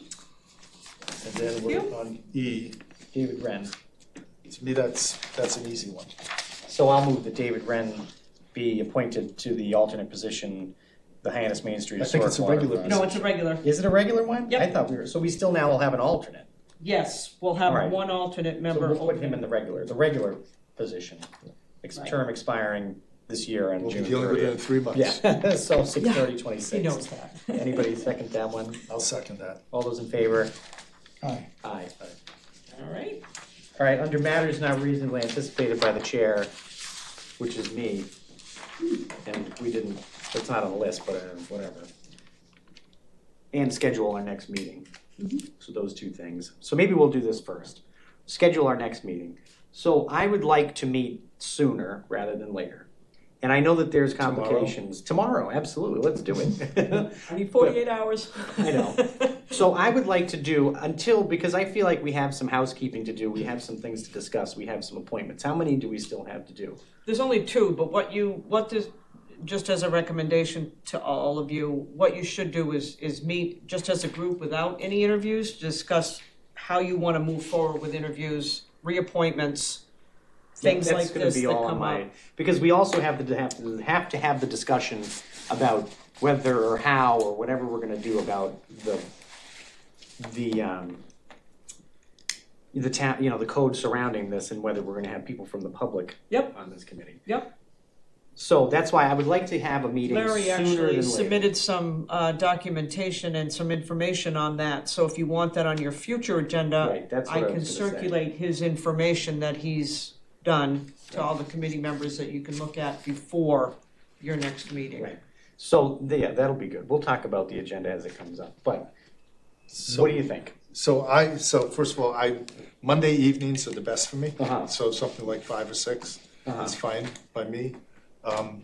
Speaker 3: And then we're on E.
Speaker 4: David Wren.
Speaker 3: To me, that's an easy one.
Speaker 4: So I'll move that David Wren be appointed to the alternate position, the Hyannis Main Street
Speaker 3: I think it's a
Speaker 4: Historic
Speaker 3: regular
Speaker 4: Waterfront.
Speaker 2: No, it's a regular.
Speaker 4: Is it a regular one?
Speaker 2: Yep.
Speaker 4: I thought so we still now will have an alternate.
Speaker 2: Yes, we'll have
Speaker 4: All right.
Speaker 2: one alternate
Speaker 4: So
Speaker 2: member
Speaker 4: we'll put him in
Speaker 2: open.
Speaker 4: the regular position.
Speaker 2: Right.
Speaker 4: Term expiring this year on
Speaker 3: We'll be
Speaker 4: June
Speaker 3: dealing with it in
Speaker 4: 30th.
Speaker 3: 3 months.
Speaker 4: Yeah, so 6/30/26.
Speaker 2: He knows that.
Speaker 4: Anybody second that one?
Speaker 3: I'll second that.
Speaker 4: All those in favor?
Speaker 5: Aye.
Speaker 4: Aye.
Speaker 2: All right.
Speaker 4: All right, under matters not reasonably anticipated by the chair, which is me, and we didn't, it's not on the list, but whatever. And schedule our next meeting. So those two things. So maybe we'll do this first. Schedule our next meeting. So I would like to meet sooner rather than later. And I know that there's complications. Tomorrow, absolutely, let's do it.
Speaker 2: I need 48 hours.
Speaker 4: I know. So I would like to do because I feel like we have some housekeeping to do, we have some things to discuss, we have some appointments. How many do we still have to do?
Speaker 2: There's only two, but just as a recommendation to all of you, what you should do is meet just as a group without any interviews, discuss how you want to move forward with interviews, reappointments, things like this that come up.
Speaker 4: Because we also have to have the discussion about whether or how or whatever we're gonna do about the town, the code surrounding this and whether we're gonna have people from the public
Speaker 2: Yep.
Speaker 4: on this committee.
Speaker 2: Yep.
Speaker 4: So that's why I would like to have a meeting sooner than
Speaker 2: Larry
Speaker 4: later.
Speaker 2: actually submitted some documentation and some information on that, so if you want that on your future agenda,
Speaker 4: Right, that's what
Speaker 2: I
Speaker 4: I
Speaker 2: can
Speaker 4: was gonna say.
Speaker 2: circulate his information that he's done to all the committee members that you can look at before your next meeting.
Speaker 4: Right. So, yeah, that'll be good. We'll talk about the agenda as it comes up, but
Speaker 3: So,
Speaker 4: what do you think?
Speaker 3: so first of all, Monday evenings are the best for me.
Speaker 4: Uh-huh.
Speaker 3: So something like 5 or 6
Speaker 4: Uh-huh.
Speaker 3: is fine by me.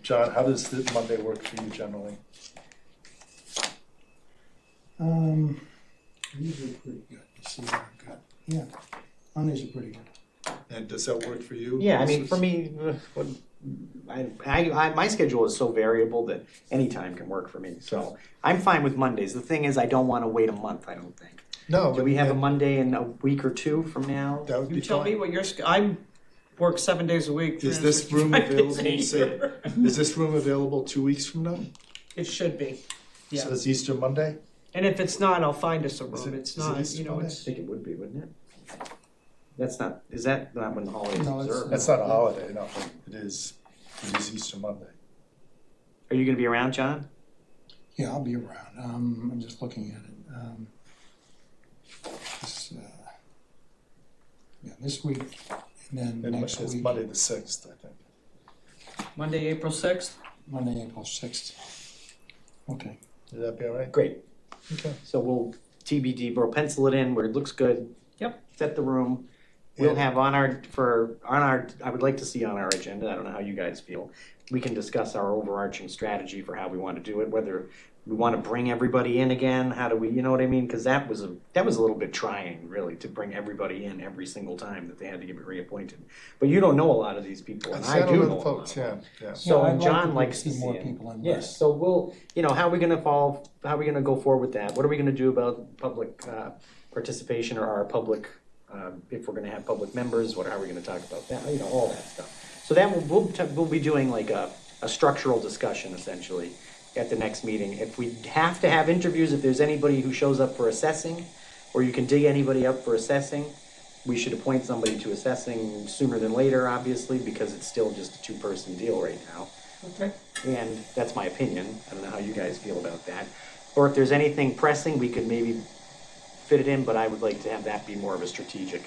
Speaker 3: John, how does the Monday work for you generally?
Speaker 5: Usually pretty good. Let's see what I've got. Yeah, Mondays are pretty good.
Speaker 3: And does that work for you?
Speaker 4: Yeah, I mean, for me, my schedule is so variable that any time can work for me. So I'm fine with Mondays. The thing is, I don't want to wait a month, I don't think.
Speaker 3: No.
Speaker 4: Do we have a
Speaker 3: but
Speaker 4: Monday in a week or two from now?
Speaker 3: That would be
Speaker 2: You tell me
Speaker 3: fine.
Speaker 2: what I work 7 days a week.
Speaker 3: Is this room
Speaker 2: 365 days a
Speaker 3: available, say,
Speaker 2: year.
Speaker 3: is this room available 2 weeks from now?
Speaker 2: It should be, yeah.
Speaker 3: So it's Easter Monday?
Speaker 2: And if it's not, I'll find us a
Speaker 3: Is
Speaker 2: room.
Speaker 3: it-
Speaker 2: It's
Speaker 3: is it
Speaker 2: not,
Speaker 3: Easter Monday?
Speaker 4: I think it would be, wouldn't it? Is that not when the holidays
Speaker 5: No,
Speaker 4: are
Speaker 5: it's-
Speaker 4: observed?
Speaker 3: That's not a holiday, no. It is Easter Monday.
Speaker 4: Are you gonna be around, John?
Speaker 5: Yeah, I'll be around. I'm just looking at it. It's, yeah, this week and then
Speaker 3: And
Speaker 5: next
Speaker 3: it's
Speaker 5: week,
Speaker 3: Monday the 6th, I think.
Speaker 2: Monday, April 6th?
Speaker 5: Monday, April 6th. Okay.
Speaker 3: Would that be all right?
Speaker 4: Great.
Speaker 3: Okay.
Speaker 4: So we'll TBD, we'll pencil it in where it looks good.
Speaker 2: Yep.
Speaker 4: Set the room. We'll
Speaker 3: And-
Speaker 4: have I would like to see on our agenda, I don't know how you guys feel. We can discuss our overarching strategy for how we want to do it, whether we want to bring everybody in again, how do we, you know what I mean? Because that was a little bit trying, really, to bring everybody in every single time that they had to get reappointed. But you don't know a lot of these people, and I
Speaker 3: sat
Speaker 4: do
Speaker 3: on
Speaker 4: know
Speaker 3: the
Speaker 4: a lot
Speaker 3: folks,
Speaker 4: of them.
Speaker 3: yeah.
Speaker 4: So
Speaker 5: Yeah, I'd like
Speaker 4: John
Speaker 5: to
Speaker 4: likes
Speaker 5: see
Speaker 4: to
Speaker 5: more
Speaker 4: see it.
Speaker 5: people in
Speaker 4: Yes, so we'll, how are we gonna how are we gonna go forward with that? What are we gonna do about public participation or our public, if we're gonna have public members, how are we gonna talk about that? All that stuff. So that we'll be doing like a structural discussion essentially at the next meeting. If we have to have interviews, if there's anybody who shows up for assessing, or you can dig anybody up for assessing, we should appoint somebody to assessing sooner than later, obviously, because it's still just a two-person deal right now.
Speaker 2: Okay.
Speaker 4: And that's my opinion. I don't know how you guys feel about that. Or if there's anything pressing, we could maybe fit it in, but I would like to have that be more of a strategic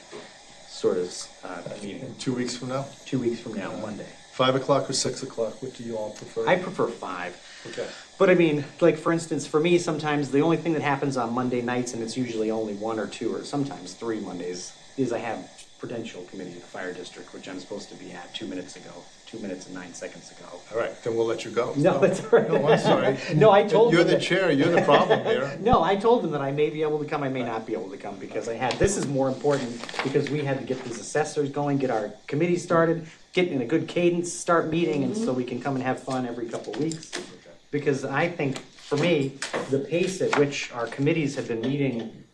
Speaker 4: sort of meeting.
Speaker 3: And 2 weeks from now,
Speaker 4: 2 weeks from now, Monday.
Speaker 3: 5 o'clock or 6 o'clock, what do you all prefer?
Speaker 4: I prefer 5.
Speaker 3: Okay.
Speaker 4: But I mean, like for instance, for me, sometimes the only thing that happens on Monday nights, and it's usually only 1 or 2 or sometimes 3 Mondays, is I have Prudential Committee of the Fire District, which I'm supposed to be at 2 minutes ago, 2 minutes and 9 seconds ago.
Speaker 3: All right, then we'll let you go.
Speaker 4: No, that's all right.
Speaker 3: No, I'm sorry.
Speaker 4: No, I told
Speaker 3: You're
Speaker 4: them
Speaker 3: the
Speaker 4: that-
Speaker 3: chair, you're the problem here.
Speaker 4: No, I told them that I may be able to come, I may not be able to come, because this is more important, because we had to get these assessors going, get our committee started, get in a good cadence, start meeting, and so we can come and have fun every couple of weeks. Because I think, for me, the pace at which our committees have been meeting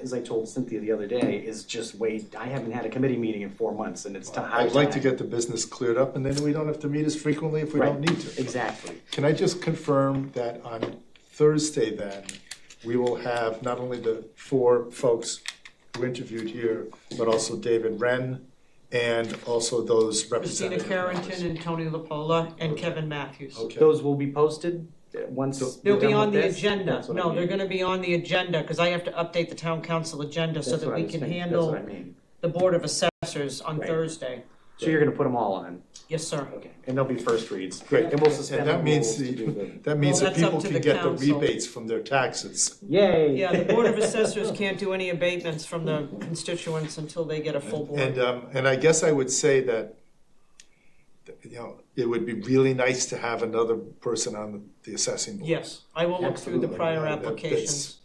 Speaker 4: as I told Cynthia the other day, is just I haven't had a committee meeting in 4 months, and it's time.
Speaker 3: I'd like to get the business cleared up, and then we don't have to meet as frequently if we don't need to.
Speaker 4: Exactly.
Speaker 3: Can I just confirm that on Thursday then, we will have not only the 4 folks who interviewed here, but also David Wren, and also those
Speaker 2: Christina
Speaker 3: representative
Speaker 2: Carrington
Speaker 3: members.
Speaker 2: and Tony LaPola and Kevin Matthews.
Speaker 3: Okay.
Speaker 4: Those will be posted once
Speaker 2: They'll
Speaker 4: we're
Speaker 2: be
Speaker 4: done
Speaker 2: on
Speaker 4: with
Speaker 2: the
Speaker 4: this?
Speaker 2: agenda.
Speaker 4: That's what I
Speaker 2: No, they're
Speaker 4: mean.
Speaker 2: gonna be on the agenda, because I have to update the town council agenda so
Speaker 4: That's
Speaker 2: that
Speaker 4: what I
Speaker 2: we
Speaker 4: was
Speaker 2: can
Speaker 4: thinking.
Speaker 2: handle
Speaker 4: That's what I mean.
Speaker 2: the Board of Assessors on
Speaker 4: Right.
Speaker 2: Thursday.
Speaker 4: So you're gonna put them all on?
Speaker 2: Yes, sir.
Speaker 4: Okay. And they'll be first reads?
Speaker 3: Great,
Speaker 4: And we'll suspend
Speaker 3: and
Speaker 4: the
Speaker 3: that means,
Speaker 4: rules to do the...
Speaker 3: that means
Speaker 2: Well,
Speaker 3: that
Speaker 2: that's up
Speaker 3: people
Speaker 2: to
Speaker 3: can
Speaker 2: the
Speaker 3: get the
Speaker 2: council.
Speaker 3: rebates from their taxes.
Speaker 4: Yay!
Speaker 2: Yeah, the Board of Assessors can't do any abatements from the constituents until they get a full board.
Speaker 3: And I guess I would say that, it would be really nice to have another person on the assessing board.
Speaker 2: Yes, I will look through the
Speaker 4: Absolutely.
Speaker 2: prior
Speaker 3: That- that's-
Speaker 2: applications.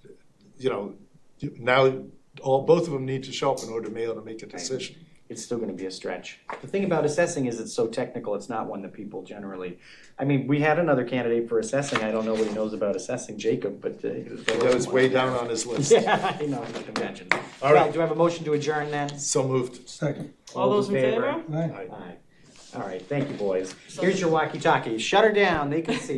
Speaker 3: Now, both of them need to show up in order to be able to make a decision.
Speaker 4: It's still gonna be a stretch. The thing about assessing is it's so technical, it's not one that people generally, I mean, we had another candidate for assessing, I don't know what he knows about assessing, Jacob, but.
Speaker 3: That was way down on his list.
Speaker 4: Yeah, I know, I can imagine.
Speaker 3: All right.
Speaker 4: Do I have a motion to adjourn then?
Speaker 3: So moved.
Speaker 5: Second.
Speaker 2: All those in favor?
Speaker 5: Aye.
Speaker 4: Aye. All right, thank you, boys. Here's your walkie-talkie. Shut her down, they can see me.